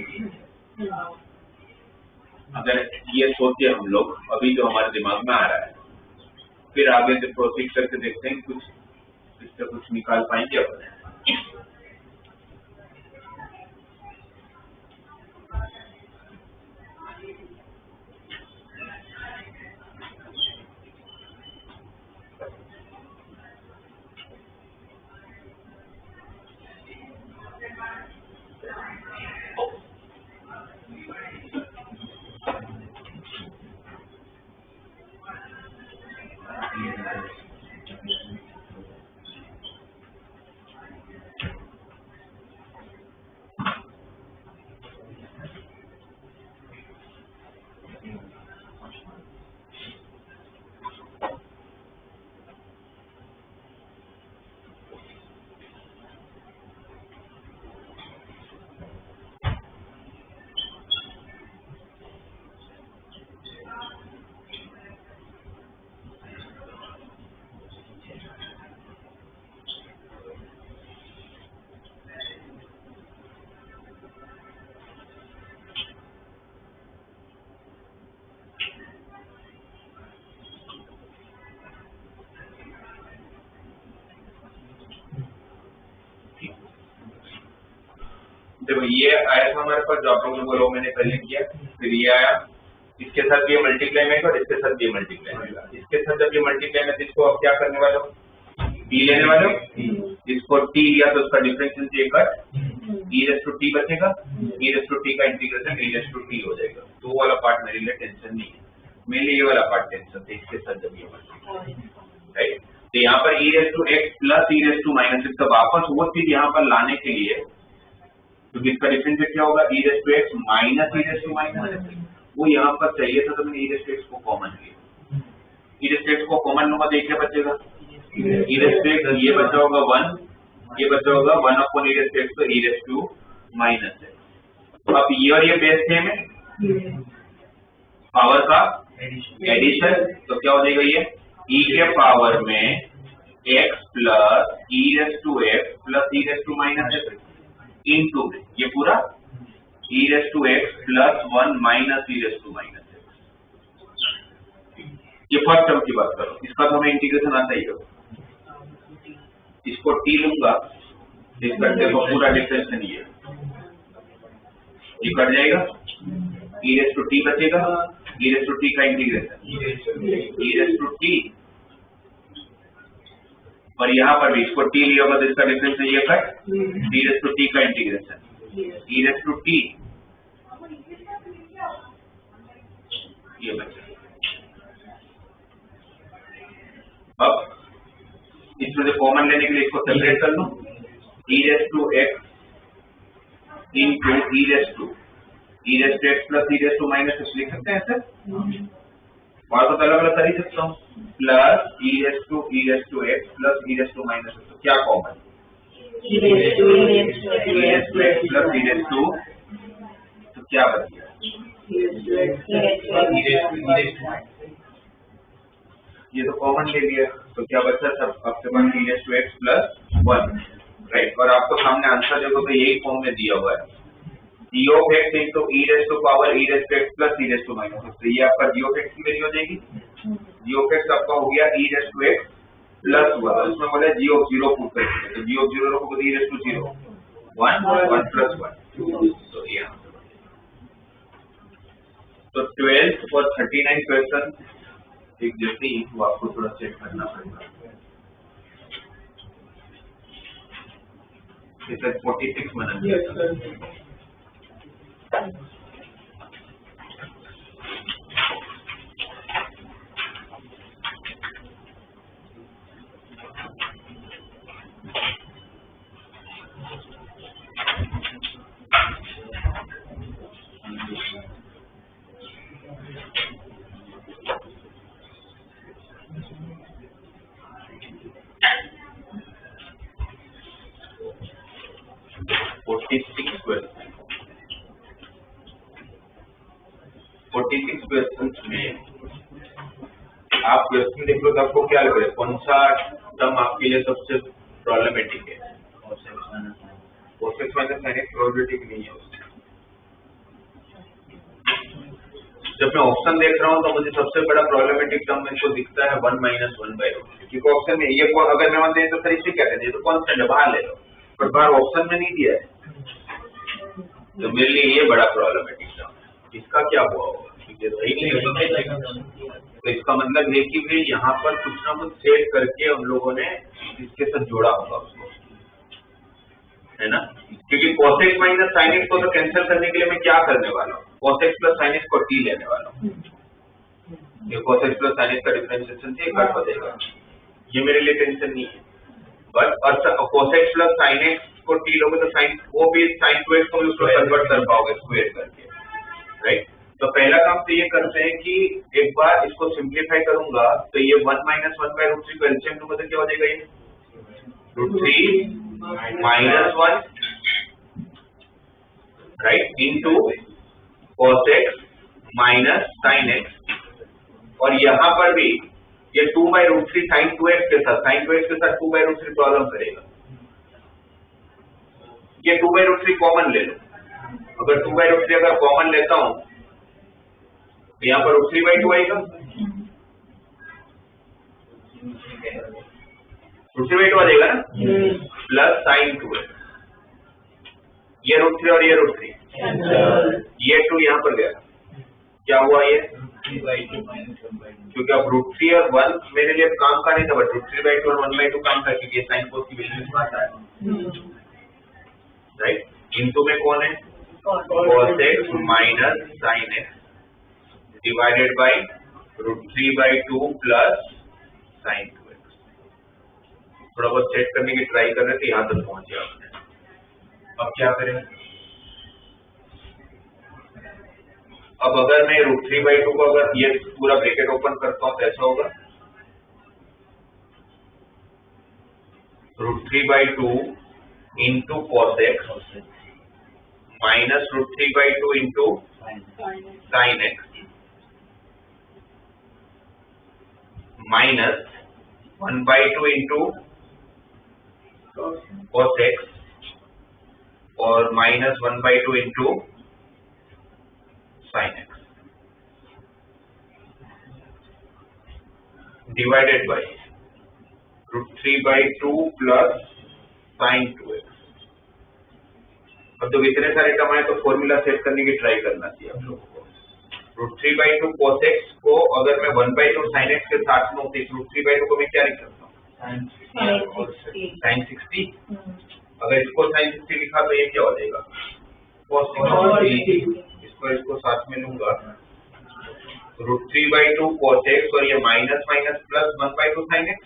अगर ये सोचे हम लोग अभी जो हमारे दिमाग में आ रहा है, फिर आगे से प्रोसीड करके देखते हैं कुछ इससे कुछ निकाल पाएंगे अपने। देखो ये आया था हमारे पास, जो आप लोगों ने बोला वो मैंने पहले किया, फिर ये आया, इसके साथ ये मल्टीप्लाई में और इसके साथ ये मल्टीप्लाई में। इसके साथ जब ये मल्टीप्लाई में इसको अब क्या करने वाले हो, t लेने वाले हो, इसको t लिया तो उसका डिफरेंशियल ये cut e raised to t बचेगा, e raised to t का integration e raised to t हो जाएगा। तो वो वाला पार्ट मेरे लिए टेंशन नहीं है, मेरे लिए ये वाला पार्ट टेंशन है, इसके साथ जब ये मल्टीप्लाई, राइट। तो यहाँ पर e raised to x plus e raised to minus x, तो वापस वो चीज यहाँ पर लाने के लिए तो इसका डिफरेंशिएट क्या होगा, e raised to x minus e raised to minus, वो यहाँ पर चाहिए था तो मैंने e raised to x को कॉमन लिया। e raised to x को कॉमन लूंगा तो ये क्या बचेगा, e raised to x ये बचा होगा 1, ये बचा होगा 1 upon e raised to x, तो e raised to minus x। अब ये और ये बेस सेम है, पावर का एडिशन, तो क्या हो जाएगा ये e के पावर में x plus e raised to x plus e raised to minus x into ये पूरा e raised to x plus 1 minus e raised to minus x। ये फर्स्ट टर्म की बात करो, इसका तो हमें इंटीग्रेशन आता ही होगा। इसको t लूंगा, इसका देखो पूरा डिफरेंशिएशन ये कट जाएगा, e raised to t बचेगा, e raised to t का integration e raised to t, और यहाँ पर भी इसको t लिया होगा तो इसका डिफरेंशिएशन ये cut e raised to t का integration e raised to t, ये बचा। अब इसमें से कॉमन लेने के लिए इसको सेपरेट कर लूं, e raised to x into e raised to x plus e raised to minus x लिख सकते हैं ऐसे, और तो अलग अलग कर ही सकता हूँ, plus e raised to x plus e raised to minus x, तो क्या common, e raised to x plus e raised to, तो क्या बच गया, ये तो कॉमन ले लिया, तो क्या बचा सब आपके पास e raised to x plus 1, right. और आपको सामने आंसर देखो तो यही फॉर्म में दिया हुआ है, g of x into e raised to power e raised to x plus e raised to minus x, तो ये आपका g of x की वैल्यू हो जाएगी, g of x आपका हो गया e raised to x plus 1, इसमें बोले g of 0 पुट करेंगे, तो g of 0 रखोगे तो e raised to 0 1 plus 1, तो ये तो 12th और 39 क्वेश्चन एक जैसे ही, तो आपको थोड़ा चेक करना पड़ेगा। इसे 46 मिनट आप क्वेश्चन देखो तो आपको क्या लग रहा है, कौन सा टर्म आपके लिए सबसे प्रॉब्लमेटिक है, कोसेक्स माइनस साइन एक्स प्रोबेबिलिटी नहीं है उससे। जब मैं ऑप्शन देख रहा हूँ तो मुझे सबसे बड़ा प्रॉब्लमेटिक टर्म मेरे को दिखता है 1 माइनस 1 बाई रूट, क्योंकि ऑप्शन में ये अगर मैं वन दे तो सर इसे क्या कहते हैं, तो कॉन्स्टेंट है बाहर ले लो, पर बाहर ऑप्शन में नहीं दिया है, तो मेरे लिए ये बड़ा प्रॉब्लमेटिक टर्म है। इसका क्या हुआ होगा, सही नहीं, तो इसका मतलब है कि भाई यहाँ पर कुछ ना कुछ सेट करके हम लोगों ने इसके साथ जोड़ा होगा उसको, है ना, क्योंकि cosec माइनस sin x को तो कैंसिल करने के लिए मैं क्या करने वाला हूँ, cosec प्लस sin x को t लेने वाला हूँ, ये cosec प्लस sin x का डिफरेंशिएशन से कट हो जाएगा, ये मेरे लिए टेंशन नहीं है, but cosec plus sin x को t लोगे तो sin वो भी sin 2x को भी उसको कन्वर्ट कर पाओगे स्क्वायर करके, राइट। तो पहला काम तो ये करते हैं कि एक बार इसको सिंप्लीफाई करूंगा तो ये 1 माइनस 1 बाई रूट 3 को एलसीएम लूंगा तो क्या हो जाएगा, ये root 3 minus 1 right into cos x minus sin x, और यहाँ पर भी ये 2 बाई रूट 3 sin 2x के साथ 2 बाई रूट 3 प्रॉब्लम करेगा, ये 2 बाई रूट 3 कॉमन ले लो, अगर 2 बाई रूट 3 अगर कॉमन लेता हूं तो यहाँ पर रूट 3 बाई 2 आएगा, रूट 3 बाई 2 आ जाएगा ना, प्लस साइन 2x, ये रूट 3 और ये रूट 3, ये 2 यहाँ पर गया, क्या हुआ ये 3 बाई 2 माइनस 1 बाई 2, क्योंकि अब रूट 3 और 1 मेरे लिए काम का नहीं था, बट रूट 3 बाई 2 और 1 बाई 2 काम था, क्योंकि साइन कोस की वैल्यू इसमें आता है, राइट। इनटू में कौन है, cos x minus sine x divided by root 3 by 2 plus sine 2x, थोड़ा बहुत सेट करने की ट्राई कर रहे थे, यहाँ तक पहुंचे आपने, अब क्या करें, अब अगर मैं रूट 3 बाई 2 को अगर ये पूरा ब्रैकेट ओपन करता हूँ तो ऐसा होगा, root 3 by 2 into cos x minus root 3 by 2 into sine x minus 1 by 2 into cos x और minus 1 by 2 into sine x divided by root 3 by 2 plus sine 2x। अब जब इतने सारे टर्म आए तो फॉर्मूला सेट करने की try करना चाहिए आप लोगों को। रूट 3 बाई 2 cos x को अगर मैं 1 बाई 2 साइन x के साथ में होती, रूट 3 बाई 2 को मैं क्या लिख सकता हूँ, साइन 60, अगर इसको साइन 60 लिखा तो ये क्या हो जाएगा, cos 60, इसको साथ में लूंगा, रूट 3 बाई 2 cos x और ये minus minus plus 1 by 2 sine x,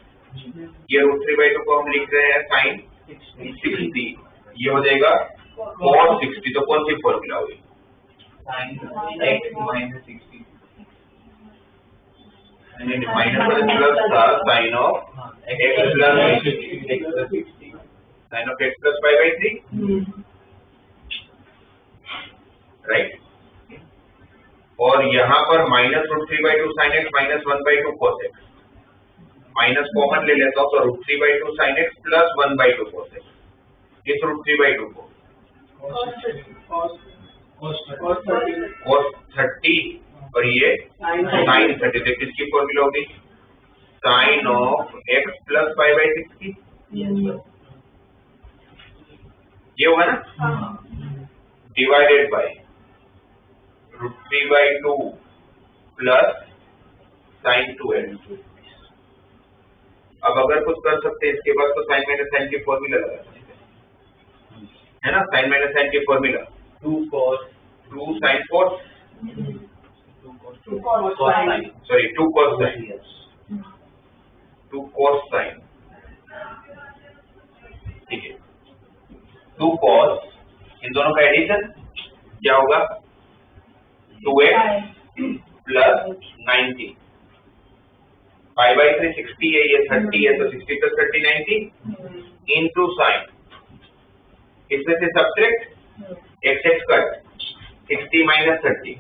ये रूट 3 बाई 2 को हम लिख रहे हैं साइन 60, ये हो जाएगा cos 60। तो कौन सी फॉर्मूला हुई? sin x minus 60 minus plus था sine of x plus 60, sine of x plus 5/3, right. और यहाँ पर minus √3/2 sin x minus 1/2 cos x, minus common ले लेता हूँ तो √3/2 sin x प्लस 1/2 cos x। इस √3/2 को cos 30 और ये sin 30, तो किसकी फॉर्मूला होगी? साइन ऑफ x प्लस 5/6 की, ये होगा ना, divided by √3/2 plus sin 2x। अब अगर कुछ कर सकते हैं इसके बाद तो साइन माइनस साइन की फॉर्मूला लगा सकते हैं, है ना। साइन माइनस साइन की formula 2 cos 2 sin cos, sorry 2 cos sin, 2 cos sin, ठीक है। 2 cos, इन दोनों का एडिशन क्या होगा? 2x प्लस 90, 5/3 60 है, ये 30 है, तो 60 प्लस 30 90 इंटू साइन, इसमें से subtract x cut, 60 minus 30,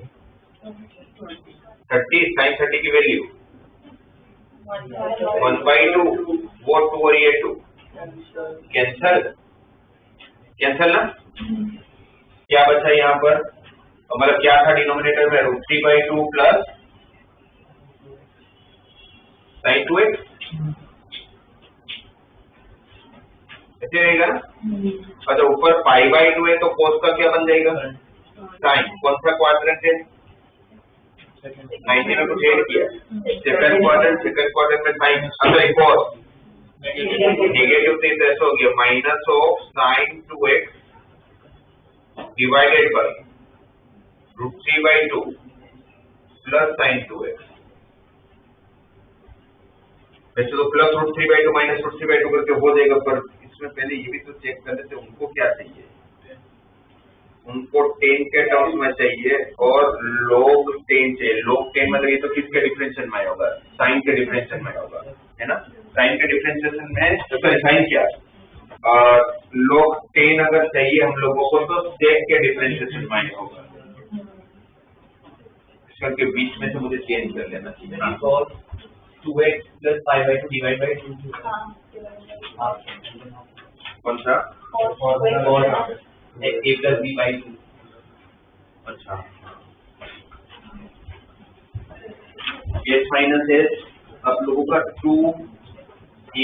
30 sine 30 की वैल्यू 1/2, वो 2 और ये 2 कैंसल, कैंसल ना। क्या बचा यहाँ पर? मतलब क्या था डिनोमिनेटर में? √3/2 प्लस sin 2x, ऐसे रहेगा ना। अच्छा, ऊपर π/2 है तो cos का क्या बन जाएगा? sin। कौन सा क्वाड्रेंट है? 90 में कुछ ऐड किया, सेकंड क्वाड्रेंट में sin, अच्छा cos नेगेटिव थे तो ऐसा हो गया minus of sin 2x divided by √3/2 plus sin 2x। वैसे तो प्लस √3/2 माइनस √3/2 करके हो जाएगा, पर इसमें पहले ये भी तो चेक कर लेते उनको क्या चाहिए। उनको 10 के टर्म्स में चाहिए और log 10 चाहिए। log 10 मतलब ये तो किसके डिफरेंशियल में होगा? साइन के डिफरेंशियल में होगा, है ना। साइन के डिफरेंशिएशन में सॉरी साइन क्या log 10 अगर चाहिए हम लोगों को तो सेक के डिफरेंशिएशन में होगा। इसके बीच में से मुझे चेंज कर लेना चाहिए। cos 2x plus 5/2 divided by 2, कौन सा? cos a plus b by 2। अच्छा, s माइनस s, अब लोगों का 2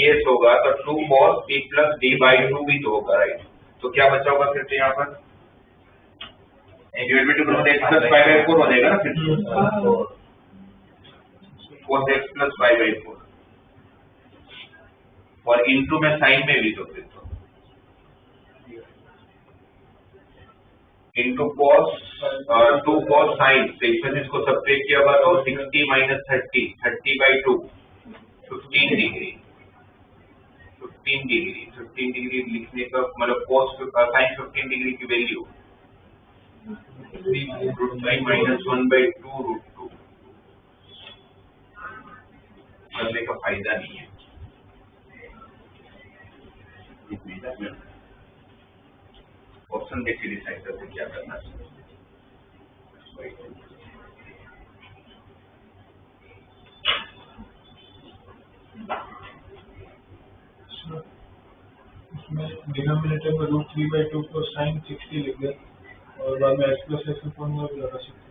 s होगा तो 2 cos b plus d by 2 भी तो होगा, राइट। तो क्या बचा होगा फिर से यहाँ पर? डिवाइड बाय 2 x प्लस 5/4 हो जाएगा ना फिर, cos x प्लस 5/4 और इनटू में साइन में भी तो फिर तो इनटू cos 2 cos sin, तो इसमें इसको सब्ट्रैक्ट किया होगा तो 60 माइनस 30, 30/2 15 डिग्री, 15 डिग्री लिखने का मतलब cos sin 15 डिग्री की वैल्यू √3 माइनस 1/2 √2 करने का फायदा नहीं है। ऑप्शन देख के डिसाइड करते क्या करना चाहिए। इसमें डिनोमिनेटर में √3/2 को sin 60 लिख दे और बाद में x प्लस x फॉर्मूला भी लगा सकते हैं।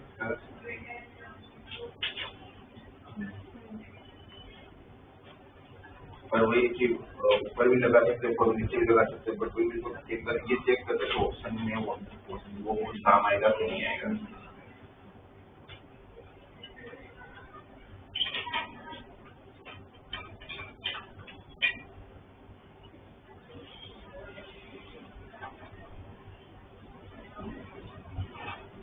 पर वही चीज ऊपर भी लगा सकते हैं और नीचे भी लगा सकते हैं, बट कोई भी एक बार ये चेक कर देखो ऑप्शन में वो काम आएगा कि नहीं आएगा।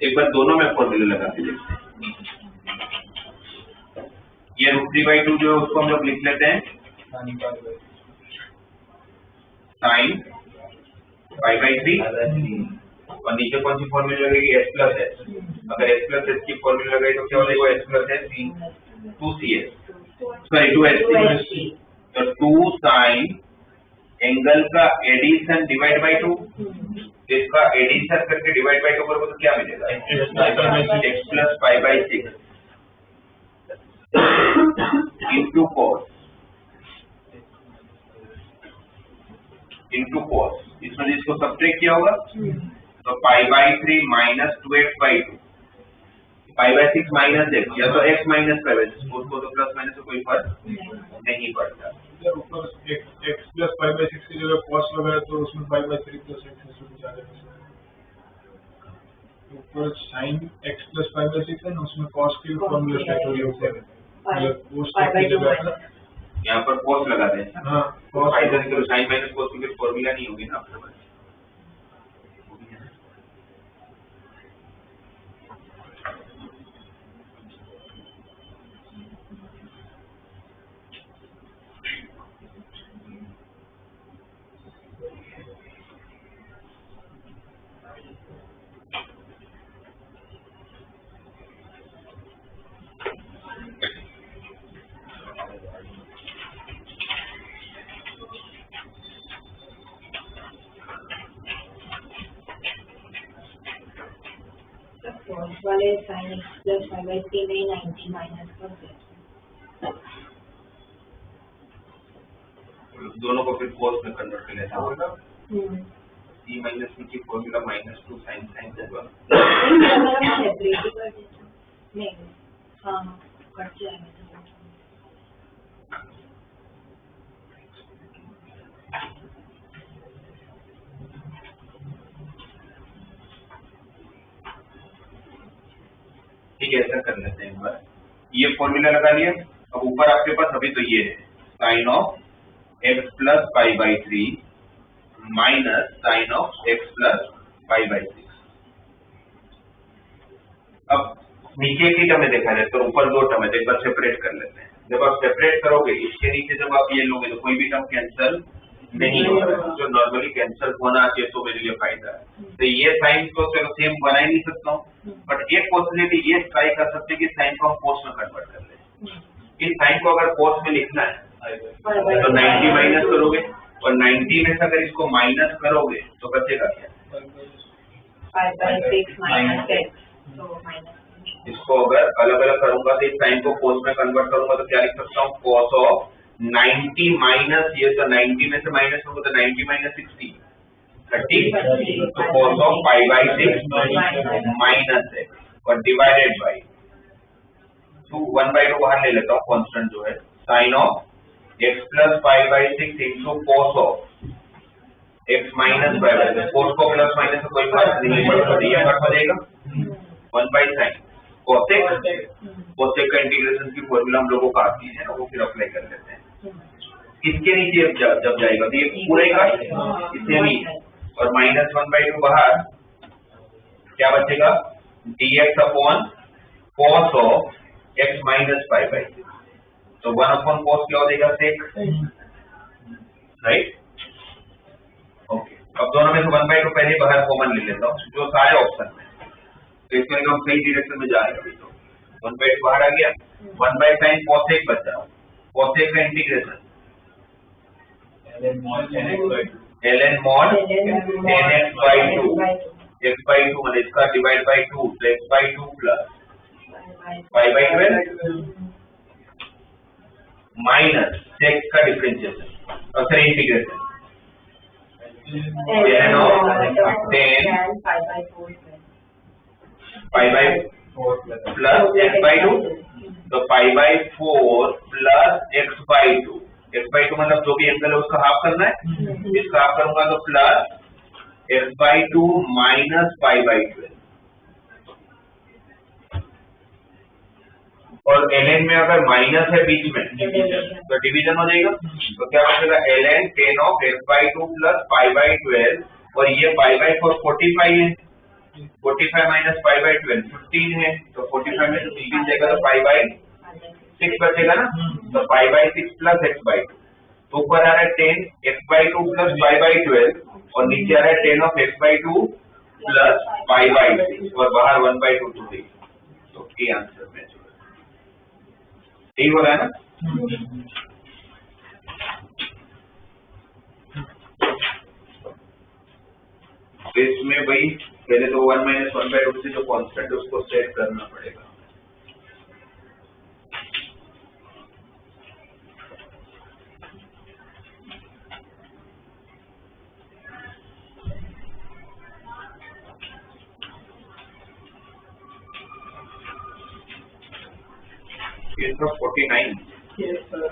एक बार दोनों में फॉर्मूला लगा के देखते हैं। ये √3/2 जो है उसको हम लोग लिख लेते हैं साइन पाई बाई 3 और नीचे कौन सी फॉर्मूला लगेगी एस प्लस एस। अगर एस प्लस एस की फॉर्मूला लगाई तो क्या हो जाएगा S plus S 2cs sorry 2st तो 2 साइन एंगल का एडिशन डिवाइड बाई 2 इसका एडिशन करके डिवाइड बाई 2 करोगे तो क्या मिलेगा x plus pi by 6 into cos इसमें इसको सब्ट्रैक्ट किया होगा तो पाई by 3 minus 2x by 2 pi by 6 minus x या तो x माइनस पाई बाई 6 उसको तो प्लस माइनस से कोई फर्क नहीं पड़ता। ऊपर x प्लस पाई बाई 6 की जगह cos लगाया तो उसमें पाई बाई 3 प्लस x ऊपर sin x plus pi by 6 है ना उसमें cos की फॉर्मूला फैक्टोरियल से यहाँ पर cos लगा दें हाँ cos sin माइनस cos की फॉर्मूला नहीं होगी ना आपके पास। वाले sin x plus pi by 3 में 90 माइनस कर देते दोनों को फिर cos में कन्वर्ट कर लेता होगा c माइनस b की फॉर्मूला माइनस 2 sin होगा नहीं हाँ कट जाएगा ठीक है ऐसा कर लेते हैं एक बार ये फॉर्मूला लगा लिया। अब ऊपर आपके पास अभी तो ये है sine of x plus pi by 3 minus sine of x plus pi by 6। अब नीचे की टर्म में देखा जाए तो ऊपर दो टर्म है तो एक बार सेपरेट कर लेते हैं। जब आप सेपरेट करोगे इसके नीचे जब आप ये लोगे तो कोई भी टर्म कैंसिल नहीं होगा जो नॉर्मली कैंसिल होना चाहिए तो मेरे लिए फायदा है। तो ये साइन तो चलो सेम बना ही नहीं सकता हूँ बट एक पॉसिबिलिटी ये ट्राई कर सकते हैं कि साइन को हम कोस में कन्वर्ट कर लें। इस साइन को अगर कोस में लिखना है तो 90 माइनस करोगे और 90 में से अगर इसको माइनस करोगे तो बचेगा क्या 5 बाई 6 माइनस x तो माइनस इसको अगर अलग अलग करूंगा तो इस साइन को कोस में कन्वर्ट करूंगा तो क्या लिख सकता हूँ cos ऑफ 90 माइनस ये तो 90 में से माइनस होगा तो 90 माइनस 60 30 तो cos of pi by 6 minus x और डिवाइडेड बाई तो 1/2 बाहर ले लेता हूँ कांस्टेंट जो है sine of x plus pi by 6 into cos of x minus pi by 6 cos को प्लस माइनस से कोई फर्क नहीं पड़ता ये फर्क पड़ेगा 1/sin cos x का इंटीग्रेशन की फॉर्मूला हम लोगों को आती है वो फिर अप्लाई कर लेते हैं। इसके नीचे जब जाएगा तो ये पूरे का इससे भी और माइनस 1/2 बाहर क्या बचेगा dx upon cos of x minus pi by 6 तो 1 अपॉन cos क्या हो जाएगा sec राइट ओके। अब दोनों में से 1/2 पहले बाहर कॉमन ले लेता हूँ जो सारे ऑप्शन में तो इसमें हम सही डायरेक्शन में जा रहे हैं तो 1/2 बाहर आ गया 1/sin cos x बचा cos x का integration ln mod nx by 2 x by 2 मतलब इसका डिवाइड बाय 2 तो x by 2 plus pi by 12 minus sec का डिफरेंशिएशन और sir integration ln of 10 pi by 4 plus x by 2 तो pi by 4 plus x by 2 x by 2 मतलब जो भी angle है उसका हाफ करना है इसका हाफ करूंगा तो plus x by 2 minus pi by 12 और ln में अगर माइनस है बीच में तो डिवीजन हो जाएगा तो क्या बचेगा ln 10 of x by 2 plus pi by 12 और ये पाई बाई 4 45 है 45 माइनस पाई बाई 12 15 है तो 45 में से 15 जाएगा तो पाई बाई 6 बचेगा ना तो पाई बाई 6 प्लस x बाई 2 तो ऊपर आ रहा है 10 x/2 प्लस y by 12 और नीचे आ रहा है 10 of x/2 plus y by 6 और बाहर 1/2 to 3। तो ये आंसर मैच हो रहा है, यही हो रहा है ना। तो इसमें भाई पहले तो 1 - 1/2 से जो कांस्टेंट है उसको सेट करना पड़ेगा। ये तो 49 Yes, sir.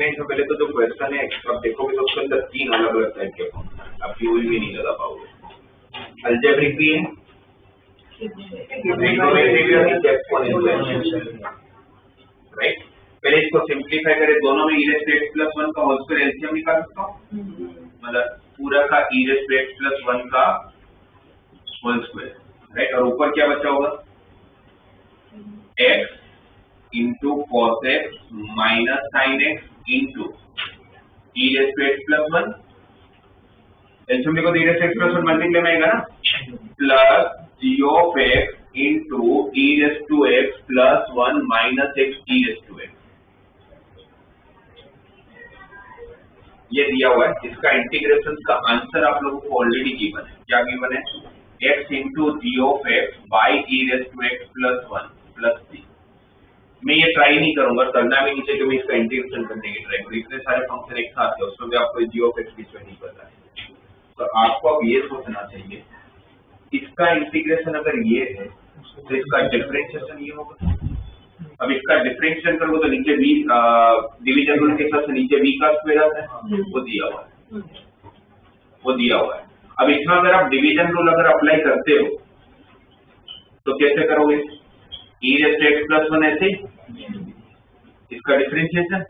से पहले तो जो क्वेश्चन है आप देखोगे तो उसके अंदर 3 अलग अलग टाइप के फंक्शन आप यूज भी नहीं लगा पाओगे। अलजेब्रिक भी है, राइट। पहले इसको सिंप्लीफाई करें, दोनों में e raised to x plus 1 का होल स्क्वायर एलसीएम निकाल सकता हूँ, मतलब पूरा का e raised to x plus 1 का होल स्क्वायर, राइट। और ऊपर क्या बचा होगा, x into cos x minus sin x into e raised to x plus 1, LCM देखो, e raised to x plus 1 multiply में आएगा ना, plus g of x into e raised to x plus 1 minus x e raised to x, ये दिया हुआ है। इसका integration का आंसर आप लोगों को ऑलरेडी गिवन है, क्या गिवन है, x into g of x by e raised to x plus 1 plus 3। मैं ये ट्राई नहीं करूंगा, करना भी नहीं चाहिए कि मैं इसका इंटीग्रेशन करने की ट्राई करूं, इतने सारे फंक्शन एक साथ है, उसमें भी आपको g of x बीच में नहीं पता है। तो आपको अब ये सोचना चाहिए, इसका इंटीग्रेशन अगर ये है तो इसका डिफरेंशिएशन ये होगा। अब इसका डिफरेंशिएशन करोगे तो नीचे v डिवीजन रूल के हिसाब से नीचे v का स्क्वायर आता है, वो दिया हुआ है, वो दिया हुआ है। अब इसमें अगर आप डिवीजन रूल अगर अप्लाई करते हो तो कैसे करोगे, e raised to x plus 1 ऐसे, इसका डिफरेंशिएशन,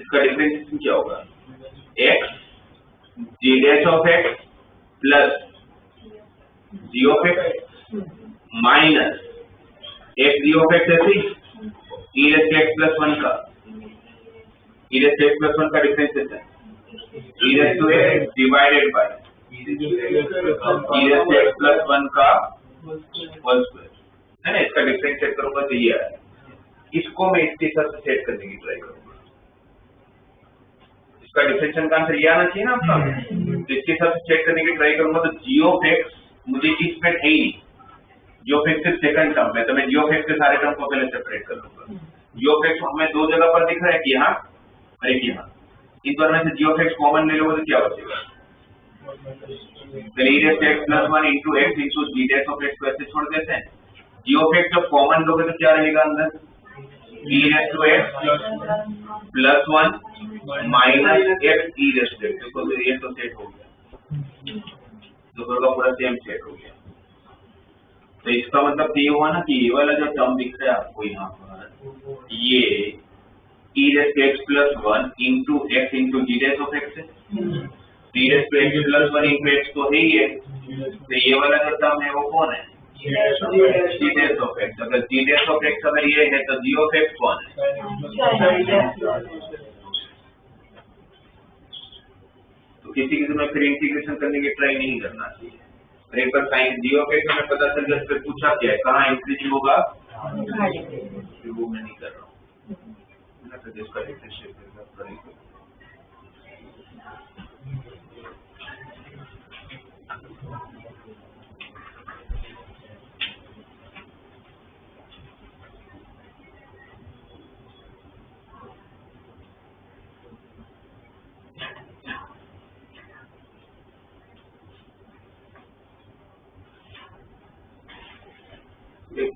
इसका डिफरेंशिएशन क्या होगा, x g dash of x plus g of x minus x g of x ऐसे e raised to x plus 1 का, e raised to x plus 1 का differentiation e raised to x divided bye e raised to x plus 1 का whole square, है ना। इसका differentiate करूंगा तो ये आएगा, इसको मैं इसके हिसाब से सेट करने की ट्राई करूंगा, इसका डिफरेंशिएशन का आंसर ये आना चाहिए ना आपका, तो इसके हिसाब से सेट करने की ट्राई करूंगा। तो g of x मुझे इसमें है ही नहीं, g of x second term है, तो मैं g of x के सारे टर्म को पहले सेपरेट कर लूंगा। g of x हमें दो जगह पर दिख रहा है, कि यहाँ और एक यहाँ, इन दोनों में से g of x कॉमन ले लोगे तो क्या बचेगा, e raised to x plus 1 into x into g dash of x को ऐसे छोड़ देते हैं। g of x जब कॉमन लोगे तो क्या रहेगा अंदर, e raised to x plus 1 minus x e raised to x, देखो तो ये तो सेट हो गया, दोनों का पूरा सेम सेट हो गया। तो इसका मतलब ये हुआ ना कि ये वाला जो टर्म दिख रहा है आपको यहाँ पर, ये e raised to x plus 1 into x into g dash of x है, e raised to x plus 1 into x तो है ही है, तो ये वाला जो टर्म है वो कौन है, g dash of x। अगर g dash of x अगर ये है तो g of x कौन है, तो किसी किसी में फिर इंटीग्रेशन करने की ट्राई नहीं करना चाहिए। और एक बार साइन g of x हमें पता चल गया, फिर पूछा क्या है, कहाँ इंक्रीज होगा, फिर वो मैं नहीं कर रहा हूँ ना, तो जिसका डिफरेंशिएट करना पड़ेगा।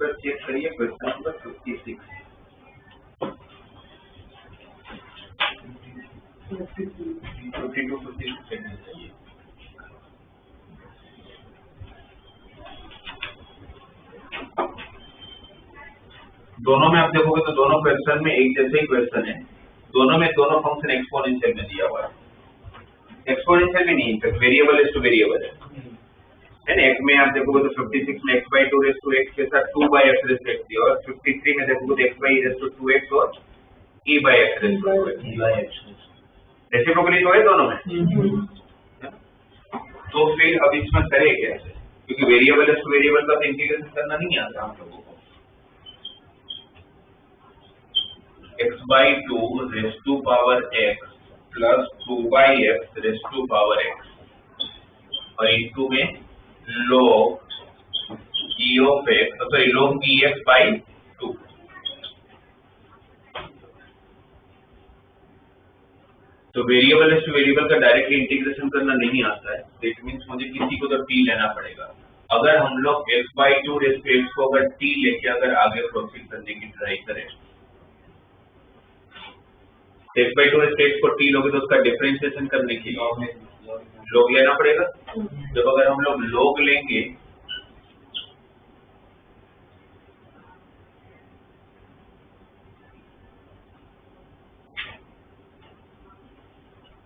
पर चेक करिए क्वेश्चन नंबर 56। 52, 56 सेकंड चाहिए। दोनों में आप देखोगे तो दोनों क्वेश्चन में एक जैसे ही क्वेश्चन है, दोनों में दोनों फंक्शन एक्सपोनेंशियल में दिया हुआ है। एक्सपोनेंशियल में नहीं, वेरिएबल इज टू वेरिएबल है ना। एक में आप देखोगे तो 56 में x by 2 raise to x के साथ 2 by x raise to x दिया, और 53 में देखोगे तो x by e raise to 2x और e by x raise to 2x। Reciprocally तो है दोनों में। तो फिर अब इसमें करें कैसे, क्योंकि वेरिएबल इज टू वेरिएबल का इंटीग्रेशन करना नहीं आता हम लोगों को। x by 2 raise to power x plus 2 by x raise to power x और इनटू में log e of x, sorry log ex by 2। तो वेरिएबल इज टू वेरिएबल का डायरेक्टली इंटीग्रेशन करना नहीं आता है, इट मींस मुझे किसी को तो t लेना पड़ेगा। अगर हम लोग x by 2 raise to x को अगर t लेके अगर आगे प्रोसीड करने की ट्राई करें, x by 2 raise to x को t लोगे तो उसका डिफरेंशिएशन करने के लिए log लेना पड़ेगा। जब अगर हम लोग log लेंगे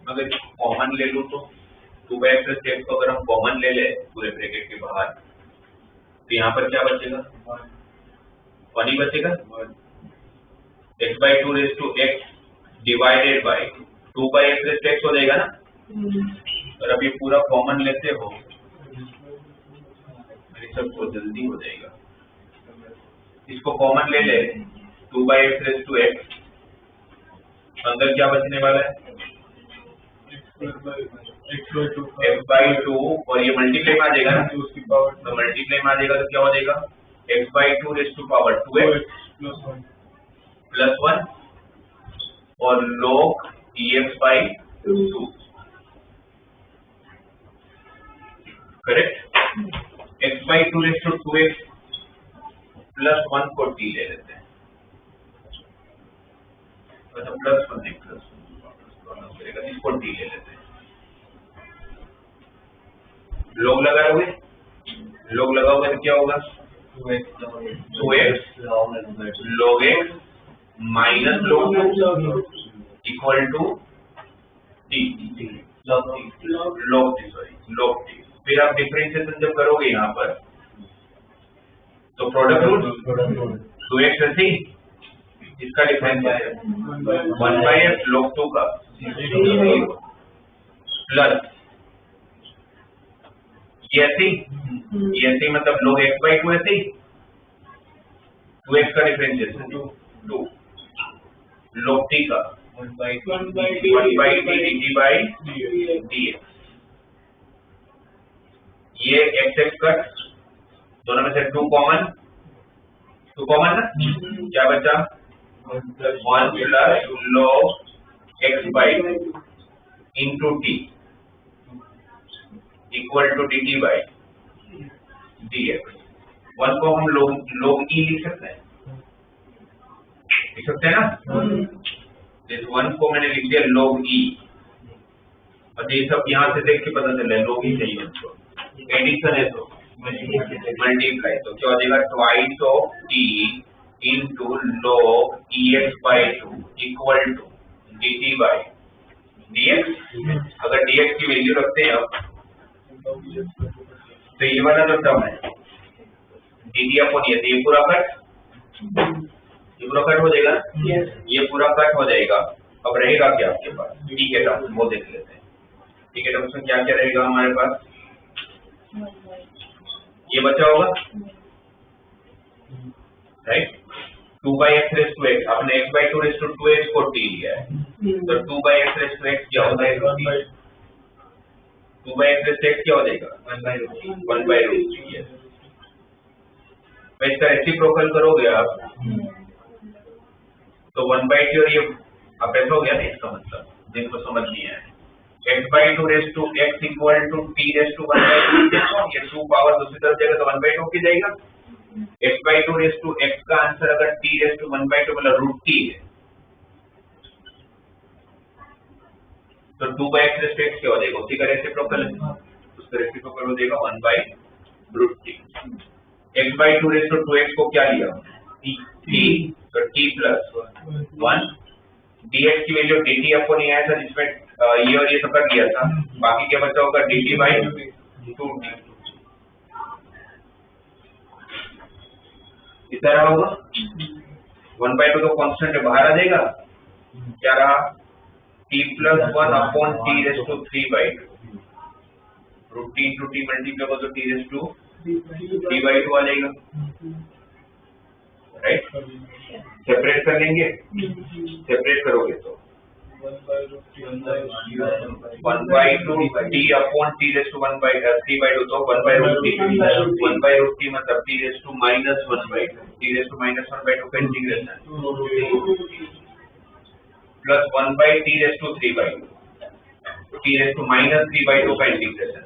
अगर कॉमन ले लूं तो 2 by x raise to x को अगर हम कॉमन ले ले पूरे ब्रैकेट के बाहर, तो यहाँ पर क्या बचेगा, 1 ही बचेगा। x by 2 raise to x divided by 2 by x raise to x हो जाएगा ना। और अब ये पूरा कॉमन लेते हो, मेरी सबको जल्दी हो जाएगा। इसको कॉमन ले ले 2 by x raise to x, अंदर क्या बचने वाला है, x by 2 और ये मल्टीप्लाई में आ जाएगा ना, तो मल्टीप्लाई में आ जाएगा तो क्या हो जाएगा, x by 2 raise to power 2x plus 1 और log ex by 2। Correct. x by 2 raise to 2x plus 1 को t ले लेते हैं, मतलब प्लस 1 नहीं प्लस 1 इसको t ले लेते हैं। log लगाओगे, log लगाओगे तो क्या होगा, 2x log x minus log 2 equal to t, log t। फिर आप डिफरेंशिएशन जब करोगे यहाँ पर तो प्रोडक्ट रूट 2x ऐसे ही, इसका डिफरेंशिएशन 1 by x log 2 का प्लस ये ऐसे ही मतलब log x by 2 ऐसे ही, 2x का डिफरेंशिएशन 2 log t का 1 by t dt by dx। ये x कट, दोनों में से 2 कॉमन ना, क्या बचा 1 plus log x by 2 into t equal to dt by dx। 1 को हम log e लिख सकते हैं ना। इस 1 को मैंने लिख दिया log e, और ये सब यहाँ से देख के पता चल रहा है log e चाहिए उसको, एडिशन है तो मल्टीप्लाई, तो क्या हो जाएगा twice of t into log ex by 2 equal to dt by dx। अगर dx की वैल्यू रखते हैं अब तो ये वाला जो टर्म है dt अपॉन ये पूरा कट हो जाएगा, ये पूरा कट हो जाएगा। अब रहेगा क्या आपके पास, t के टर्म वो देख लेते हैं। t के टर्म्स में क्या क्या रहेगा हमारे पास, ये बचा होगा right, 2 by x raise to x, आपने x by 2 raise to 2x को t लिया है, तो 2 by x raise to x क्या होता है, 2 by x raise to x क्या हो जाएगा 1 by root 3। इसका रेसिप्रोकल करोगे आप तो 1 by t और ये अब ऐसा हो गया ना, इसका मतलब जिनको समझ नहीं आया, x by 2 raise to x equal to t raise to 1 by 2, देखो ये 2 पावर दूसरी तरफ जाएगा तो 1 by 2 की जाएगा, x by 2 raise to x का आंसर अगर t रेस टू 1 by 2 मतलब रूट t है तो 2 by x raise to x क्या हो जाएगा, उसी का रेसिप्रोकल है, उसका रेसिप्रोकल हो जाएगा 1 by root t। x by 2 raise to 2x को क्या लिया t, तो t प्लस 1 dx की वैल्यू dt आपको नहीं आया था जिसमें ये और ये सब कर दिया था, बाकी क्या बचा होगा dt by 2t, इतना रहा होगा 1 by 2 तो कांस्टेंट है बाहर आ जाएगा, क्या रहा t plus 1 upon t raised to 3 by 2 root t into t multiply करो तो t raised to 3 by 2 आ जाएगा, राइट। सेपरेट कर लेंगे, सेपरेट करोगे तो 1 by 2 t upon t raised to 1 by 3 by 2 तो 1 by root t मतलब t raised to minus 1 by 2, t raised to minus 1 by 2 का integration plus 1 by t raised to 3 by 2, t raised to minus 3 by 2 का integration,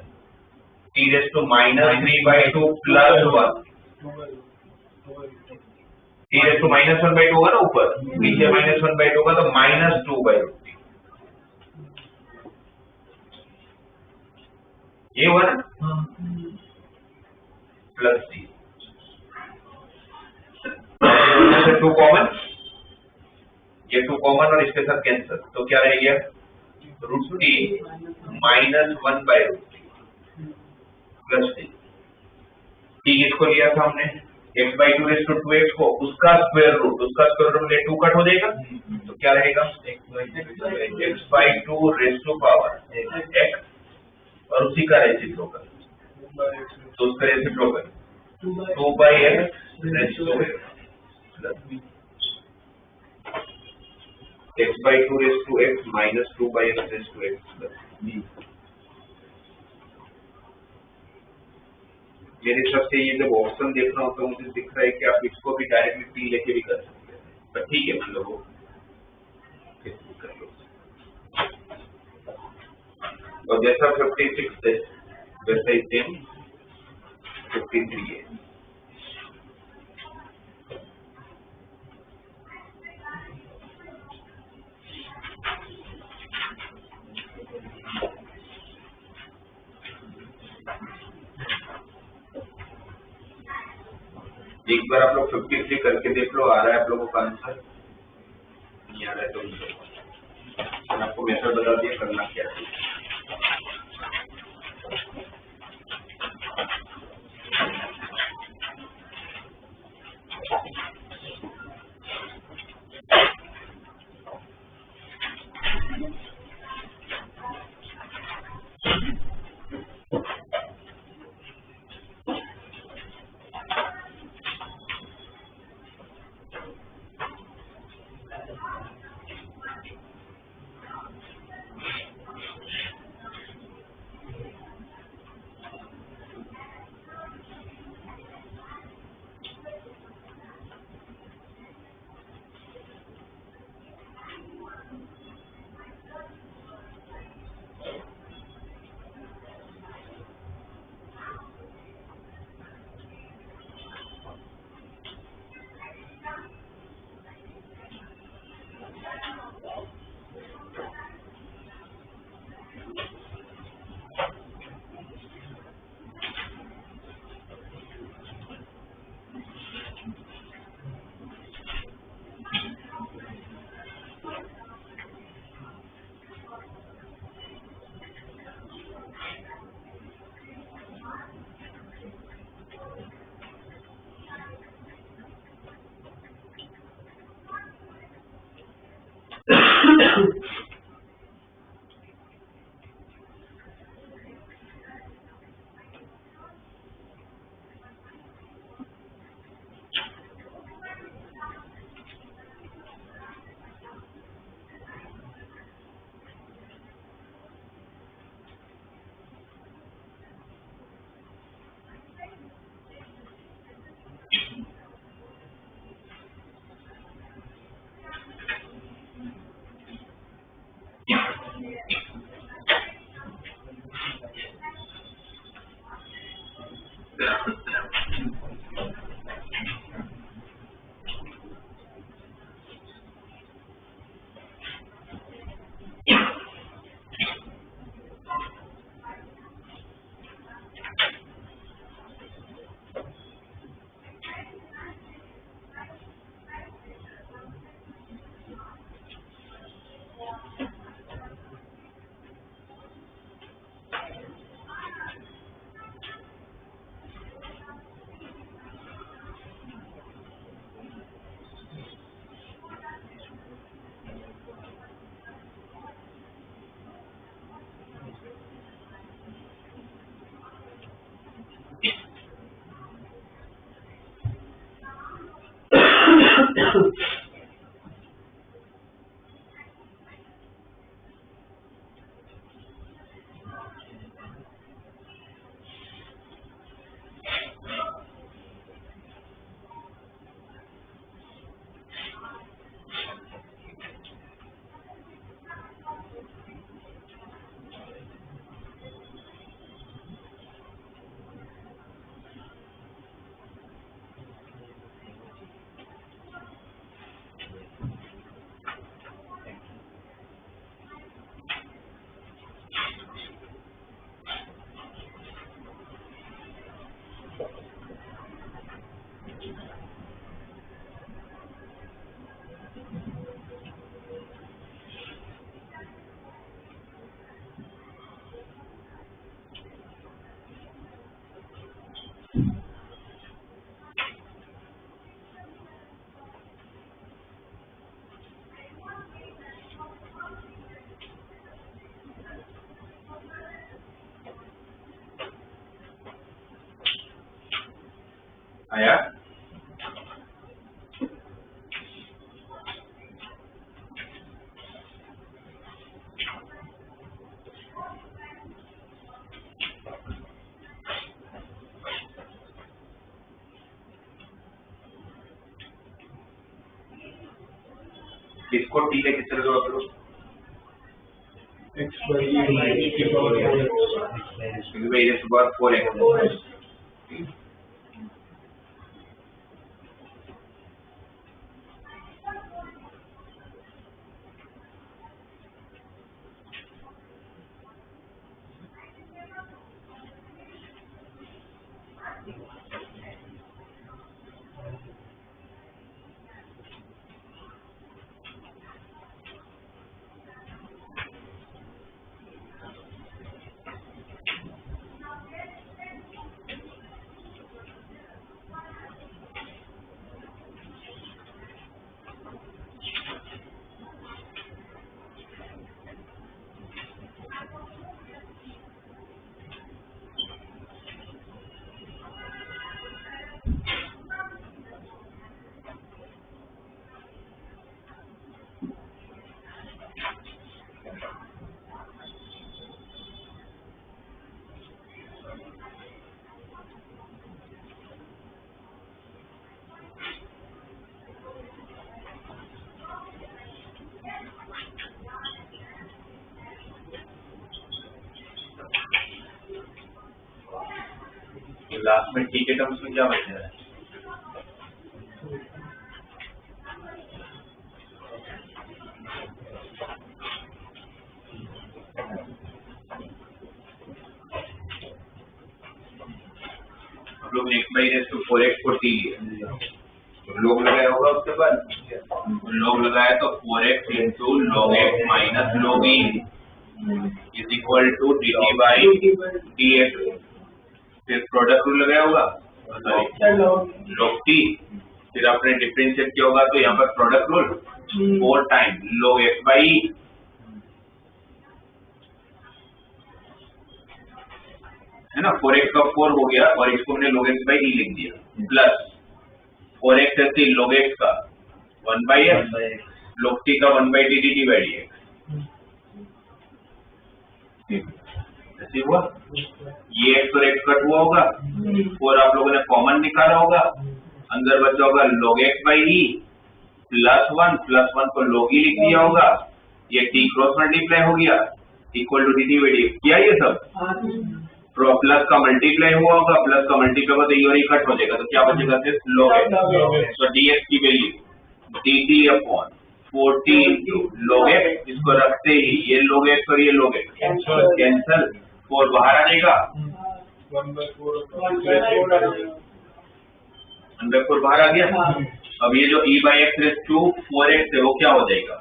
t raised to minus 3 by 2 plus 1, t raised to minus 1 by 2 होगा ना ऊपर, नीचे minus 1 by 2 होगा तो minus 2 by root t, ये हुआ ना प्लस t, टू कॉमन, ये 2 कॉमन और इसके साथ कैंसिल तो क्या रह गया root t minus 1 by root t plus t, t किसको लिया था हमने x by 2 raise to 2x को, उसका स्क्वायर रूट में 2 कट हो जाएगा तो क्या रहेगा x by 2 raise to power x और उसी का रेसिप्रोकल, तो उसका reciprocal 2 by x raise to plus x by 2 raised to x minus 2 by x raised to x plus b। मेरे हिसाब से ये जब ऑप्शन देख रहा हूँ तो मुझे दिख रहा है कि आप इसको भी डायरेक्टली t लेके भी कर सकते हैं, पर ठीक है मतलब वो कर लो। और जैसा 56 है वैसा ही सेम 53 है। एक बार आप लोग 53 करके देख लो, आ रहा है आप लोगों का आंसर, नहीं आ रहा है तो आपको मेथड बता दिया करना क्या है। आया? इसको टी लेके चल दो आप लोग, x by e की पावर 4x क्योंकि भाई ये सुबह 4x लास्ट में टी के टर्म्स में क्या बच रहा है? हम लोग ने x by raised to 4x को टी लिया, तो log लगाया होगा उसके बाद, log लगाया तो 4x into log x minus log e is equal to dt by dx, फिर प्रोडक्ट रूल लगाया होगा, log t, फिर आपने डिफरेंशिएट किया होगा तो यहाँ पर product rule 4 time log x by e, है ना, 4x का 4 हो गया और इसको हमने log x by e लिख दिया, प्लस 4x ऐसे log x का 1 by x, log t का 1 by t dt by dx, ऐसे हुआ, ये x और x कट हुआ होगा, 4 आप लोगों ने कॉमन निकाला होगा, अंदर बचा होगा log x by e plus 1 को log e लिख दिया होगा, ये t क्रॉस मल्टीप्लाई हो गया equal to dt by dx, क्या ये सब प्लस का मल्टीप्लाई हुआ होगा, प्लस का मल्टीप्लाई होगा तो ये और ये कट हो जाएगा, तो क्या बचेगा सिर्फ log x, तो dx की value dt upon 40 into log x, इसको रखते ही ये log x और ये log x कैंसल, 4 बाहर आ जाएगा, 1/4 बाहर आ गया, अब ये जो e by x raised to 4x है वो क्या हो जाएगा,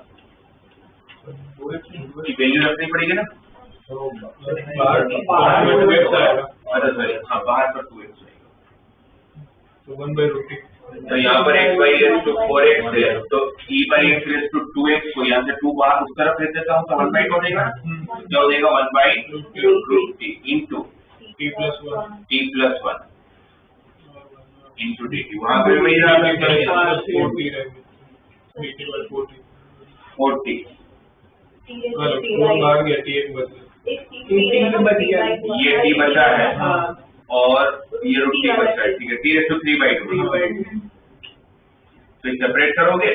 की वैल्यू रखनी पड़ेगी ना, बाहर में 2x आएगा, अच्छा सॉरी, हाँ बाहर पर 2x आएगा, तो 1/√t, तो यहाँ पर x by raised to 4x है, तो e by x raised to 2x को यहाँ से 2 बाहर उस तरफ ले देता हूँ तो 1/2 हो जाएगा, क्या हो जाएगा 1/√t into t plus 1 into dt, वहाँ पे वही रहा, 4t रहेगा, 40 4 भाग गया टी एक बच गया। ये टी बचा है और ये रूट टी बचा है, ठीक है। टी रेस टू 3/2 तो सेपरेट करोगे,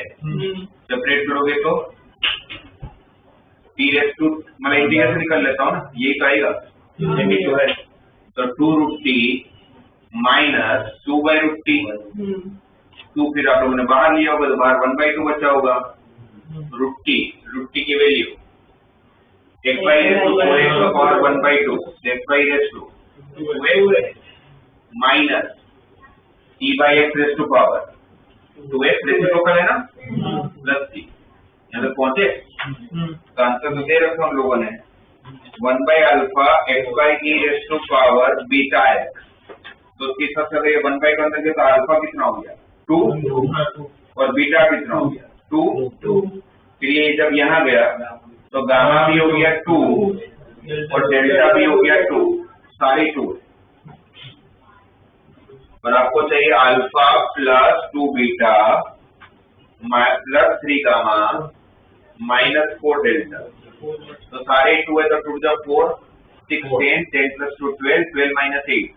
सेपरेट करोगे तो टी रेस टू, मतलब इंटीग्रेशन निकल लेता हूँ ना, यही तो आएगा जो है। तो 2√t माइनस 2/√t, 2 फिर आप लोगों ने बाहर लिया होगा तो बाहर 1/2 बचा होगा। √t की value x by raised to 4x का power 1/2, x by raised to 2x minus e by x raised to power 2x, reciprocal है ना, प्लस c। यहाँ तक पहुंचे? तो आंसर तो दे रखा हम लोगों ने 1/α x by e raised to power beta x। तो उसकी सबसे अगर ये 1/2 अंदर गया तो अल्फा कितना हो गया 2 और बीटा कितना हो गया 2। फिर ये जब यहाँ गया तो गामा भी हो गया 2 और डेल्टा भी हो गया 2, सारे 2। और आपको चाहिए alpha plus 2 beta plus 3 gamma minus 4 delta. तो सारे 2 है तो 2 to the 4 6 10 10 plus 2 12 12 minus 8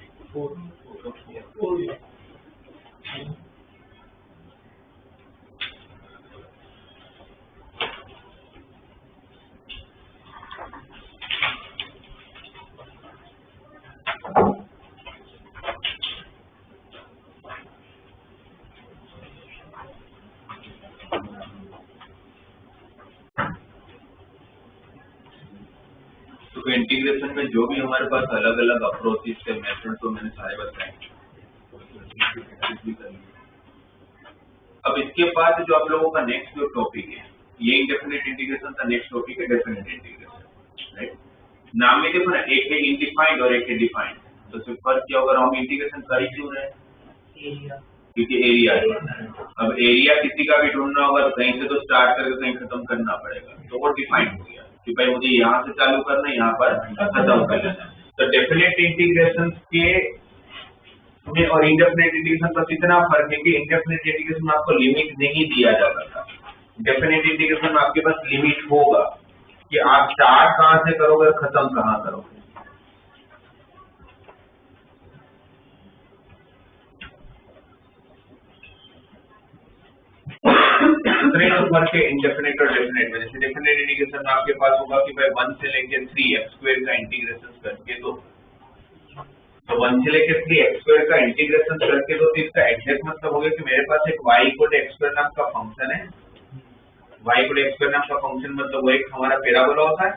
तो इंटीग्रेशन में जो भी हमारे पास अलग अलग अप्रोचेस थे, मेथड तो मैंने सारे बताए। अब इसके बाद जो आप लोगों का नेक्स्ट जो टॉपिक है, ये इंडेफिनिट इंटीग्रेशन का नेक्स्ट टॉपिक है डेफिनेट इंटीग्रेशन, राइट। नाम में देखो ना, एक है इनडिफाइंड और एक है डिफाइंड। तो सिर्फ फर्क क्या होगा, हम इंटीग्रेशन कर ही क्यों रहे हैं, क्योंकि एरिया है। अब एरिया किसी का भी ढूंढना होगा तो कहीं से तो स्टार्ट करके कहीं खत्म करना पड़ेगा, तो वो डिफाइंड हो गया कि भाई मुझे यहाँ से चालू करना है, यहाँ पर खत्म कर लेना। तो डेफिनेट इंटीग्रेशन के में और इंडेफिनेट इंटीग्रेशन का इतना फर्क है कि इंडेफिनेट इंटीग्रेशन में आपको लिमिट नहीं दिया जाता था। डेफिनेट इंटीग्रेशन में आपके पास लिमिट होगा कि आप स्टार्ट कहाँ से करोगे और खत्म कहाँ करोगे। फर्क है इंडेफिनेट और डेफिनेट में। जैसे डेफिनेट इंटीग्रेशन में आपके पास होगा कि भाई 1 से लेके 3x² का इंटीग्रेशन करके दो, तो 1 से लेके 3x² का इंटीग्रेशन करके दो, तो इसका एग्जैक्ट मतलब हो गया कि मेरे पास एक y = x² नाम का फंक्शन है। y = x² नाम का फंक्शन मतलब वो एक हमारा पैराबोला होता है।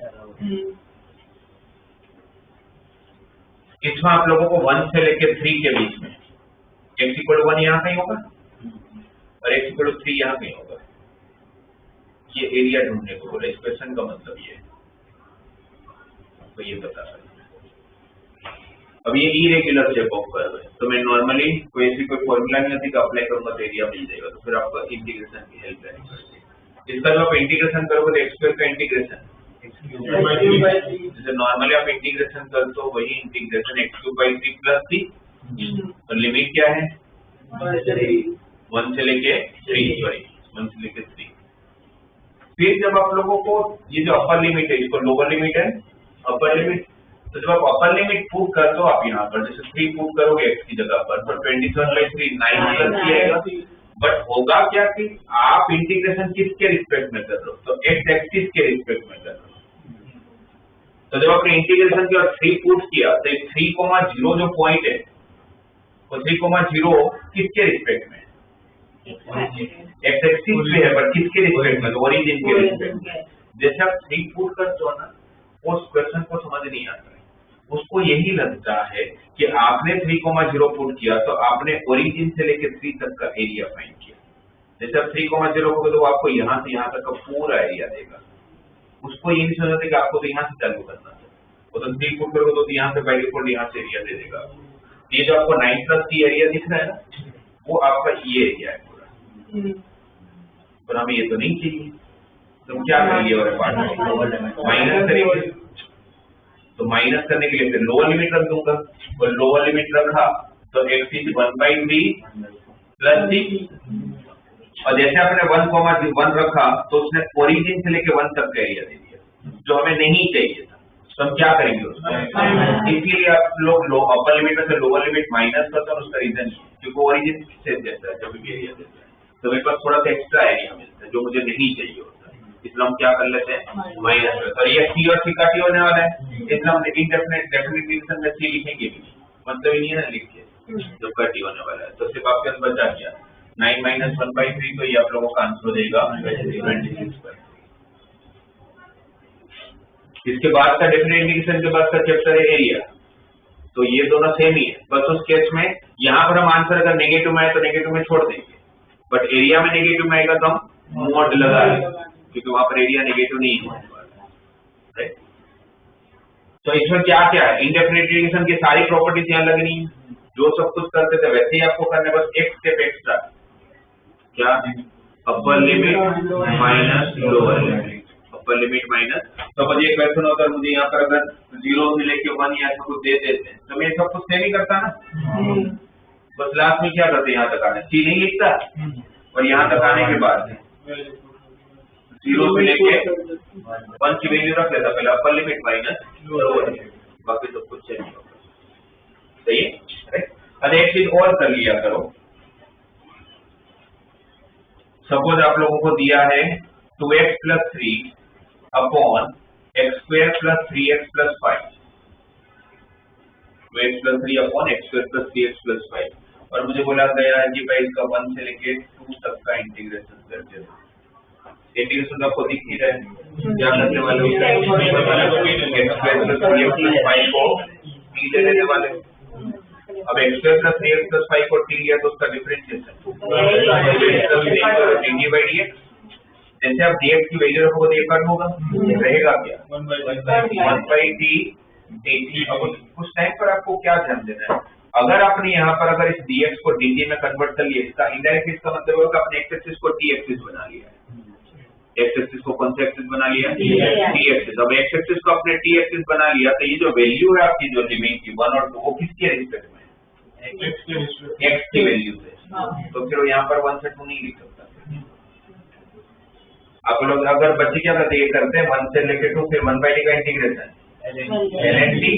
इसमें आप लोगों को 1 से लेके 3 के बीच में x = 1 यहाँ कहीं होगा और x = 3 यहाँ कहीं होगा। ये एरिया ढूंढने को बोला, इस क्वेश्चन का मतलब ये है, आपको ये पता है। अब ये इरेगुलर शेप ऑफ कर्व है, तो मैं नॉर्मली कोई फॉर्मूला नहीं होती कि अप्लाई करूंगा तो एरिया मिल जाएगा, तो फिर आपको इंटीग्रेशन की हेल्प करनी पड़ेगी। इसका जब आप इंटीग्रेशन करोगे तो x² का इंटीग्रेशन, जैसे नॉर्मली आप इंटीग्रेशन करते हो वही इंटीग्रेशन x³ + 3 और लिमिट क्या है 1 से लेके 3। फिर जब आप लोगों को ये जो अपर लिमिट है, इसको लोअर लिमिट है, अपर लिमिट, तो जब आप अपर लिमिट पुट करते हो आप यहाँ पर जैसे 3 पुट करोगे x की जगह पर, तो 27/3 9 + 3 आएगा। बट होगा क्या कि आप इंटीग्रेशन किसके रिस्पेक्ट में कर रहे हो, तो x एक्सिस के रिस्पेक्ट में कर रहे हो। तो जब आपने इंटीग्रेशन किया और 3 पुट किया तो 3,0 जो पॉइंट है वो 3,0 किसके रिस्पेक्ट में, एक्स एक्सिस पे है, पर किसके रिस्पेक्ट में, ओरिजिन के रिस्पेक्ट में। जैसे आप 3 पुट करते हो ना, उस क्वेश्चन को समझ नहीं आता है, उसको यही लगता है कि आपने 3,0 पुट किया तो आपने ओरिजिन से लेकर 3 तक का एरिया फाइंड किया। जैसे आप 3,0 को तो आपको यहाँ से यहाँ तक का पूरा एरिया देगा, उसको ये नहीं समझते कि आपको तो यहाँ से चालू करना है, वो तो 3 पुट करोगे तो यहाँ से बाय डिफॉल्ट यहाँ से एरिया दे देगा। ये जो आपको 9 + 3 एरिया दिख रहा है ना, वो आपका ये एरिया है पूरा, पर हमें ये तो नहीं चाहिए, तो क्या करेंगे और माइनस करेंगे। तो माइनस करने के लिए फिर लोअर लिमिट रख दूंगा, और लोअर लिमिट रखा तो x = 1/3 + 6 और जैसे आपने 1,1 रखा तो उसने ओरिजिन से लेके 1 तक का एरिया दे दिया जो हमें नहीं चाहिए था। तो हम क्या करेंगे उसमें? इसलिए आप लोग अपर लिमिट में से लोअर लिमिट माइनस करते हैं, उसका रीजन क्योंकि ओरिजिन से देता है जब भी एरिया देता है तो मेरे पास थोड़ा सा एक्स्ट्रा एरिया मिलता है जो मुझे नहीं चाहिए होता है, इसलिए हम क्या कर लेते हैं माइनस करते हैं। और ये सी और सी का टी होने वाला है, इसलिए हम इंडेफिनिट डेफिनेट डिवीजन में सी लिखेंगे भी नहीं, मतलब ही नहीं है ना लिख के जो का टी होने वाला है। तो सिर्फ आपके पास बचा गया 9 - 1/3, तो ये आप लोगों का आंसर हो जाएगा 26/3। इसके बाद का डेफिनेट इंटीग्रेशन के बाद का चैप्टर है एरिया, तो ये दोनों सेम ही है, बस उस केस में यहाँ पर हम आंसर अगर नेगेटिव में आए तो नेगेटिव में छोड़ देंगे, बट एरिया में नेगेटिव में आएगा तो हम मोड लगा लेंगे क्योंकि वहां पर एरिया नेगेटिव नहीं होने वाला है, राइट। तो इसमें क्या क्या है, इंडेफिनिट इंटीग्रेशन की सारी प्रॉपर्टीज यहाँ लगनी है, जो सब कुछ करते थे वैसे ही आपको करना है, बस एक स्टेप एक्स्ट्रा, क्या upper limit minus lower limit, upper limit minus. तो अब ये क्वेश्चन होता है मुझे यहाँ पर अगर 0 से लेके 1 या ऐसा कुछ दे देते हैं तो मैं सब कुछ सेम ही करता ना, बस लास्ट में क्या करते हैं यहाँ तक आने सी नहीं लिखता और यहाँ तक आने के बाद 0 से लेके 1 की वैल्यू रख लेता, पहले upper limit minus lower limit, बाकी सब कुछ सेम होगा, सही है, राइट। अब एक चीज और कर लिया करो, सपोज आप लोगों को दिया है 2x + 3 upon x² + 3x + 5, 2x + 3 upon x² + 3x + 5, और मुझे बोला गया है कि भाई इसका 1 से लेके 2 तक का इंटीग्रेशन करते हो। इंटीग्रेशन आपको दिख ही रहा है, क्या करने वाले हो, x² + 3x + 5 को t ले लेने वाले हो। अब x² + 3x + 5 को t लिया तो उसका डिफरेंशिएशन dy/dx, जैसे आप dx की वैल्यू रखोगे तो ये कट होगा, रहेगा क्या 1/t dt। अब उस टाइम पर आपको क्या ध्यान देना है, अगर आपने यहाँ पर अगर इस dx को dt में कन्वर्ट कर लिया, इसका इनडायरेक्ट इसका मतलब होगा अपने x एक्सिस को t एक्सिस बना लिया है, x एक्सिस को कौन सा एक्सिस बना लिया, t एक्सिस। अब x एक्सिस को अपने t एक्सिस बना लिया तो ये जो वैल्यू है आपकी जो लिमिट की 1 और 2 वो किसके रिस्पेक्ट में है, x की वैल्यू से, तो फिर यहाँ पर 1 से 2 नहीं लिख सकता। आप लोग अगर बच्चे क्या करते हैं, ये करते हैं 1 से लेके 2 फिर 1/t का इंटीग्रेशन ln t,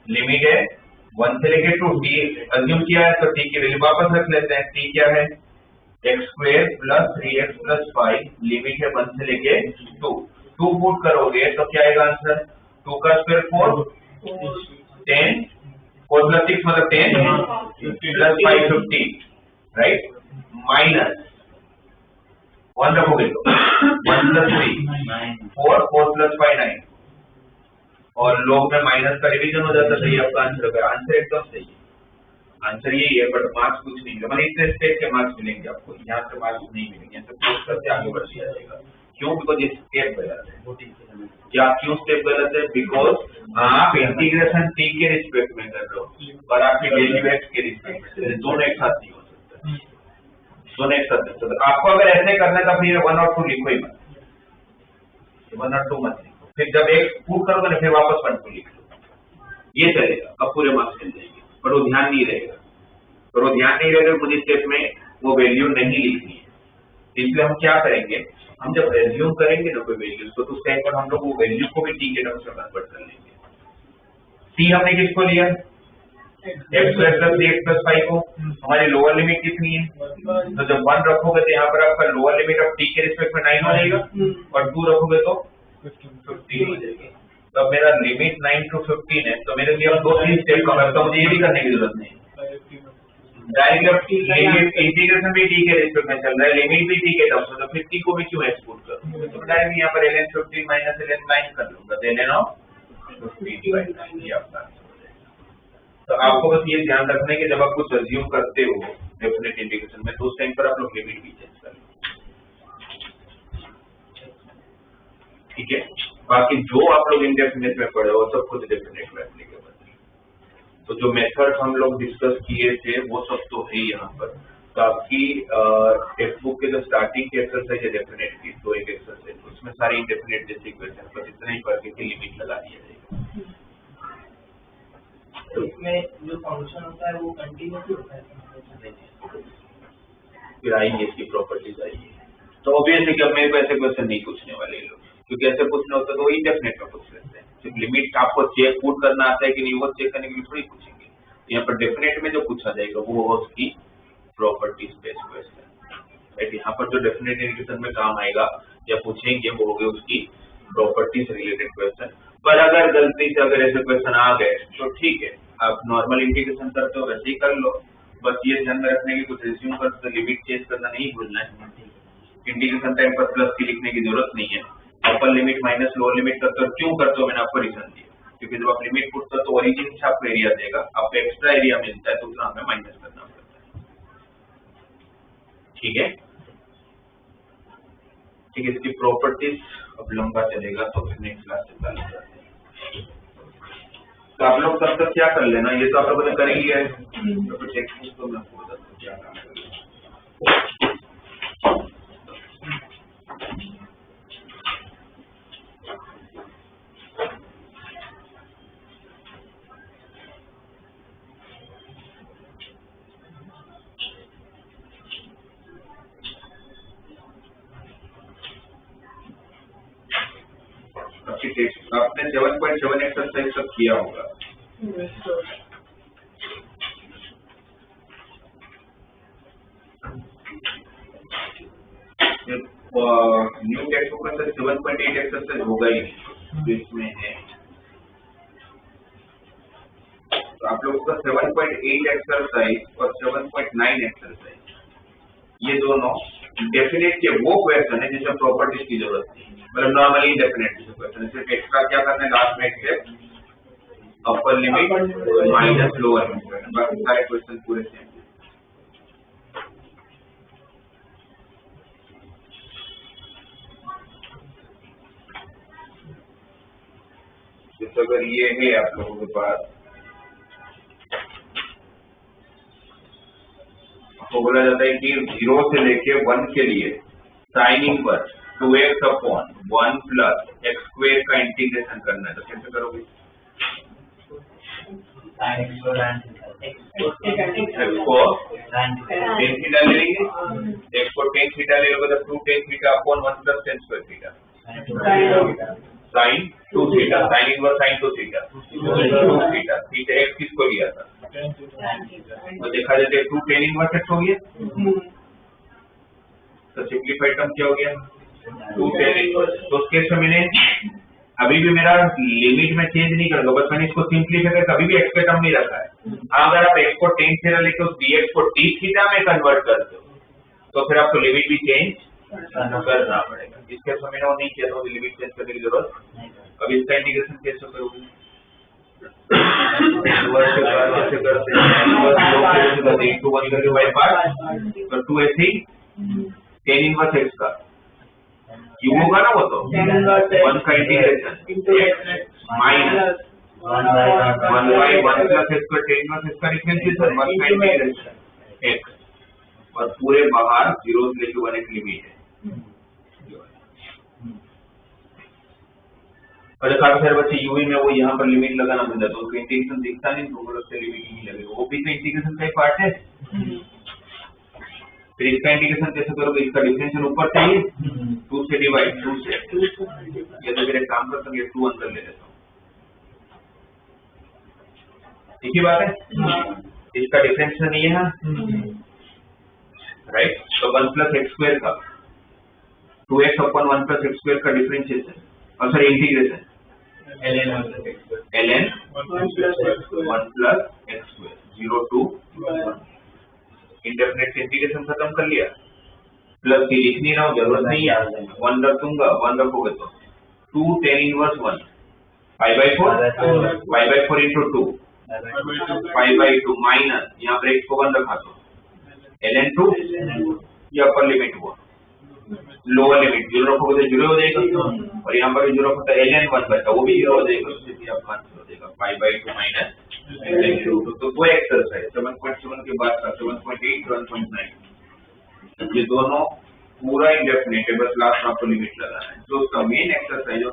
लिमिट है 1 से लेके 2, t अज्यूम किया है तो t की वैल्यू वापस रख लेते हैं, t क्या है x² + 3x + 5, लिमिट है 1 से लेके 2, 2 पुट करोगे तो क्या आएगा आंसर, 2 का स्क्वायर 4, 10, 4 + 6 मतलब 10 + 5 15, राइट, माइनस 1 रखोगे तो 1 + 3 4, 4 + 5 9, और लोग में माइनस का डिवीजन हो जाता है, ये आपका आंसर होगा। आंसर एकदम सही है, आंसर यही है, बट मार्क्स कुछ नहीं मिलेगा, मतलब इतने स्टेप के मार्क्स मिलेंगे आपको, यहाँ से मार्क्स नहीं मिलेंगे, सब कुछ करके आगे बढ़ दिया जाएगा। क्यों, बिकॉज ये स्टेप गलत है। क्या क्यों स्टेप गलत है, बिकॉज आप इंटीग्रेशन t के रिस्पेक्ट में कर रहे हो और आपकी वैल्यू x के रिस्पेक्ट में, दोनों एक साथ नहीं हो सकता, दोनों एक साथ नहीं। तो आपको अगर ऐसे करना तो फिर 1 और 2 लिखो ही मत, 1 और 2 मत लिखो, फिर जब एक पुट करोगे ना फिर वापस 1 2 लिख लो, ये चलेगा, अब पूरे मार्क्स मिल जाएंगे, पर वो ध्यान नहीं रहेगा, पर वो ध्यान नहीं रहेगा मुझे स्टेप में वो वैल्यू नहीं लिखनी है। इसलिए हम क्या करेंगे, हम जब एज्यूम करेंगे ना कोई वैल्यूज को तो उस टाइम पर हम लोग वो वैल्यू को भी t के टर्म्स में कन्वर्ट कर लेंगे। t हमने किसको लिया, x² + 3x + 5 को, हमारी लोअर लिमिट कितनी है, तो जब 1 रखोगे तो यहाँ पर आपका लोअर लिमिट ऑफ t के रिस्पेक्ट में 9 हो जाएगा, और 2 रखोगे तो 15 हो जाएगा। तो अब मेरा लिमिट 9 to 15 है, तो मेरे लिए अब 2-3 स्टेप कम है, तो मुझे ये भी करने की जरूरत नहीं, डायरेक्ट इंटीग्रेशन भी t के रिस्पेक्ट में चल रहा है, लिमिट भी t के टर्म्स में, तो फिर t को भी क्यों एक्सपोर्ट करूं, तो डायरेक्ट यहाँ पर ln 15 - ln 9 कर लूंगा, तो ln of 15/9 ये आपका आंसर हो जाएगा। तो आपको बस ये ध्यान रखना है कि जब आप कुछ अज्यूम करते हो डेफिनेट इंटीग्रेशन में तो उस टाइम पर आप लोग लिमिट भी चेंज कर लो, ठीक है। बाकी जो आप लोग इंडेफिनेट में पढ़े हो सब कुछ डेफिनेट में एप्लीकेबल है। तो जो मेथड हम लोग डिस्कस किए थे वो सब तो है यहाँ पर। तो आपकी टेक्स्ट बुक के जो स्टार्टिंग की एक्सरसाइज है डेफिनेट की, तो एक एक्सरसाइज उसमें सारी इंडेफिनेट जैसे इक्वेशन पर इतना ही करके की लिमिट लगा दिया जाएगा। तो इसमें जो फंक्शन होता है वो कंटिन्यूअसली होता है, फिर आएंगे इसकी प्रॉपर्टीज आएगी। तो ऑब्वियसली कि अब मेरे को ऐसे क्वेश्चन नहीं पूछने वाले ये लोग, क्योंकि ऐसे पूछने होते तो इंडेफिनेट में पूछ लेते हैं। सिर्फ लिमिट आपको चेक पुट करना आता है कि नहीं वो चेक करने के लिए थोड़ी पूछेंगे। यहाँ पर डेफिनेट में जो पूछा जाएगा वो होगा उसकी प्रॉपर्टीज बेस्ड क्वेश्चन, राइट। यहाँ पर जो डेफिनेट इंडिकेशन में काम आएगा या पूछेंगे वो होगा उसकी प्रॉपर्टीज रिलेटेड क्वेश्चन। पर अगर गलती से अगर ऐसे क्वेश्चन आ गए तो ठीक है, आप नॉर्मल इंटीग्रेशन करते हो वैसे ही कर लो, बस ये ध्यान में रखने की कुछ रिज्यूम कर तो लिमिट चेंज करना नहीं भूलना है। इंटीग्रेशन टाइम पर प्लस की लिखने की जरूरत नहीं है। Upper limit minus lower limit करते हो, क्यों करते हो मैंने आपको रीजन दिया, क्योंकि जब आप लिमिट पुट करते हो ओरिजिन से आपको एरिया देगा, आपको एक्स्ट्रा एरिया मिलता है तो उतना हमें माइनस करना पड़ता है, ठीक है। ठीक है, इसकी प्रॉपर्टीज अब लंबा चलेगा तो फिर नेक्स्ट क्लास से चालू करते हैं। तो आप लोग तब तक क्या कर लेना, ये तो आप लोगों ने कर ही लिया है, तो कुछ टेक्निक तो मैं आपको बताता हूं क्या काम करें। आपने 7.7 एक्सरसाइज तक किया होगा। न्यू टेक्स्ट बुक में 7.8 एक्सरसाइज होगा ही नहीं, तो इसमें है तो आप लोगों का 7.8 एक्सरसाइज और 7.9 एक्सरसाइज ये दोनों डेफिनेट के वो क्वेश्चन है जिसमें प्रॉपर्टीज की जरूरत नहीं, मतलब नॉर्मली इंडेफिनेट क्वेश्चन है। सिर्फ एक्स्ट्रा क्या करना है लास्ट में step, upper limit minus lower limit, बाकी सारे क्वेश्चन पूरे सेम। जैसे अगर ये है आप लोगों के पास तो बोला जाता है कि 0 से लेके 1 के लिए sine inverse 2x upon 1 plus x square का इंटीग्रेशन करना है, तो कैसे करोगे? इसको tan थीटा ले लेंगे, x को tan थीटा ले लोगे तो 2 tan theta upon 1 plus tan square theta, sine 2 theta, sine inverse sine 2 theta, 2 theta, theta x किसको लिया था तो देखा जाए 2 tan इनवर्स x हो गया, तो सिंप्लीफाइड टर्म क्या हो गया 2 tan इनवर्स। तो उस केस में मैंने अभी भी मेरा लिमिट में चेंज नहीं करूंगा, बस मैंने इसको सिंप्लीफाई करके कभी भी x का टर्म नहीं रखा है। अगर आप x को tan थीटा लेके उस dx को d थीटा में कन्वर्ट करते हो तो फिर आपको लिमिट भी चेंज करना पड़ेगा। इस केस में मैंने वो नहीं किया तो लिमिट चेंज करने की जरूरत नहीं। अब इसका इंटीग्रेशन कैसे करोगे? इनवर्स के बाद कैसे करते हैं, इनवर्स लोग के लिए 1 to 1 करके बाय पार्ट, तो 2 ऐसे ही tan इनवर्स x का क्यों होगा ना, वो तो 1 का integration minus 1 by 1 plus x का tan इनवर्स x का डिफरेंशिएशन 1 का इंटीग्रेशन x और पूरे बाहर 0 से लेके 1 एक लिमिट है। और काफी सारे बच्चे यूवी में वो यहाँ पर लिमिट लगाना भूल जाते हैं, उसका इंटीग्रेशन दिखता नहीं तो वो से लिमिट नहीं लगेगा, वो भी तो इंटीग्रेशन का ही पार्ट है। फिर इसका इंटीग्रेशन कैसे करोगे? इसका डिफरेंशियल ऊपर चाहिए 2 से डिवाइड 2 से, ये तो मेरे काम करता हूँ 2 अंदर ले लेता हूँ, ठीक ही बात है। इसका डिफरेंशियल नहीं है राइट, तो 1 प्लस एक्स स्क्वायर का 2x upon 1 plus x square का डिफरेंशिएशन और sorry integration ln 1 plus x square 0 to 1, indefinite integration खत्म कर लिया, प्लस की लिख नहीं रहा हूँ जरूरत नहीं है, 1 रख दूंगा, 1 रखोगे तो 2 tan inverse 1 pi/4 into 2 pi/2 minus यहाँ पर x को 1 रखा तो ln 2 ये अपर लिमिट हुआ, लोअर लिमिट 0 रखोगे तो 0 हो जाएगा और यहाँ पर 0 रखो तो ln 1 बचा वो भी 0 हो जाएगा, तो सीधे आप कैंसिल हो जाएगा pi/2 माइनस ln 2। तो वो एक्सरसाइज 7.7 के बाद का 7.8 7.9 ये दोनों पूरा इंडेफिनेट है, बस लास्ट में आपको लिमिट लगाना है। तो उसका मेन एक्सरसाइज और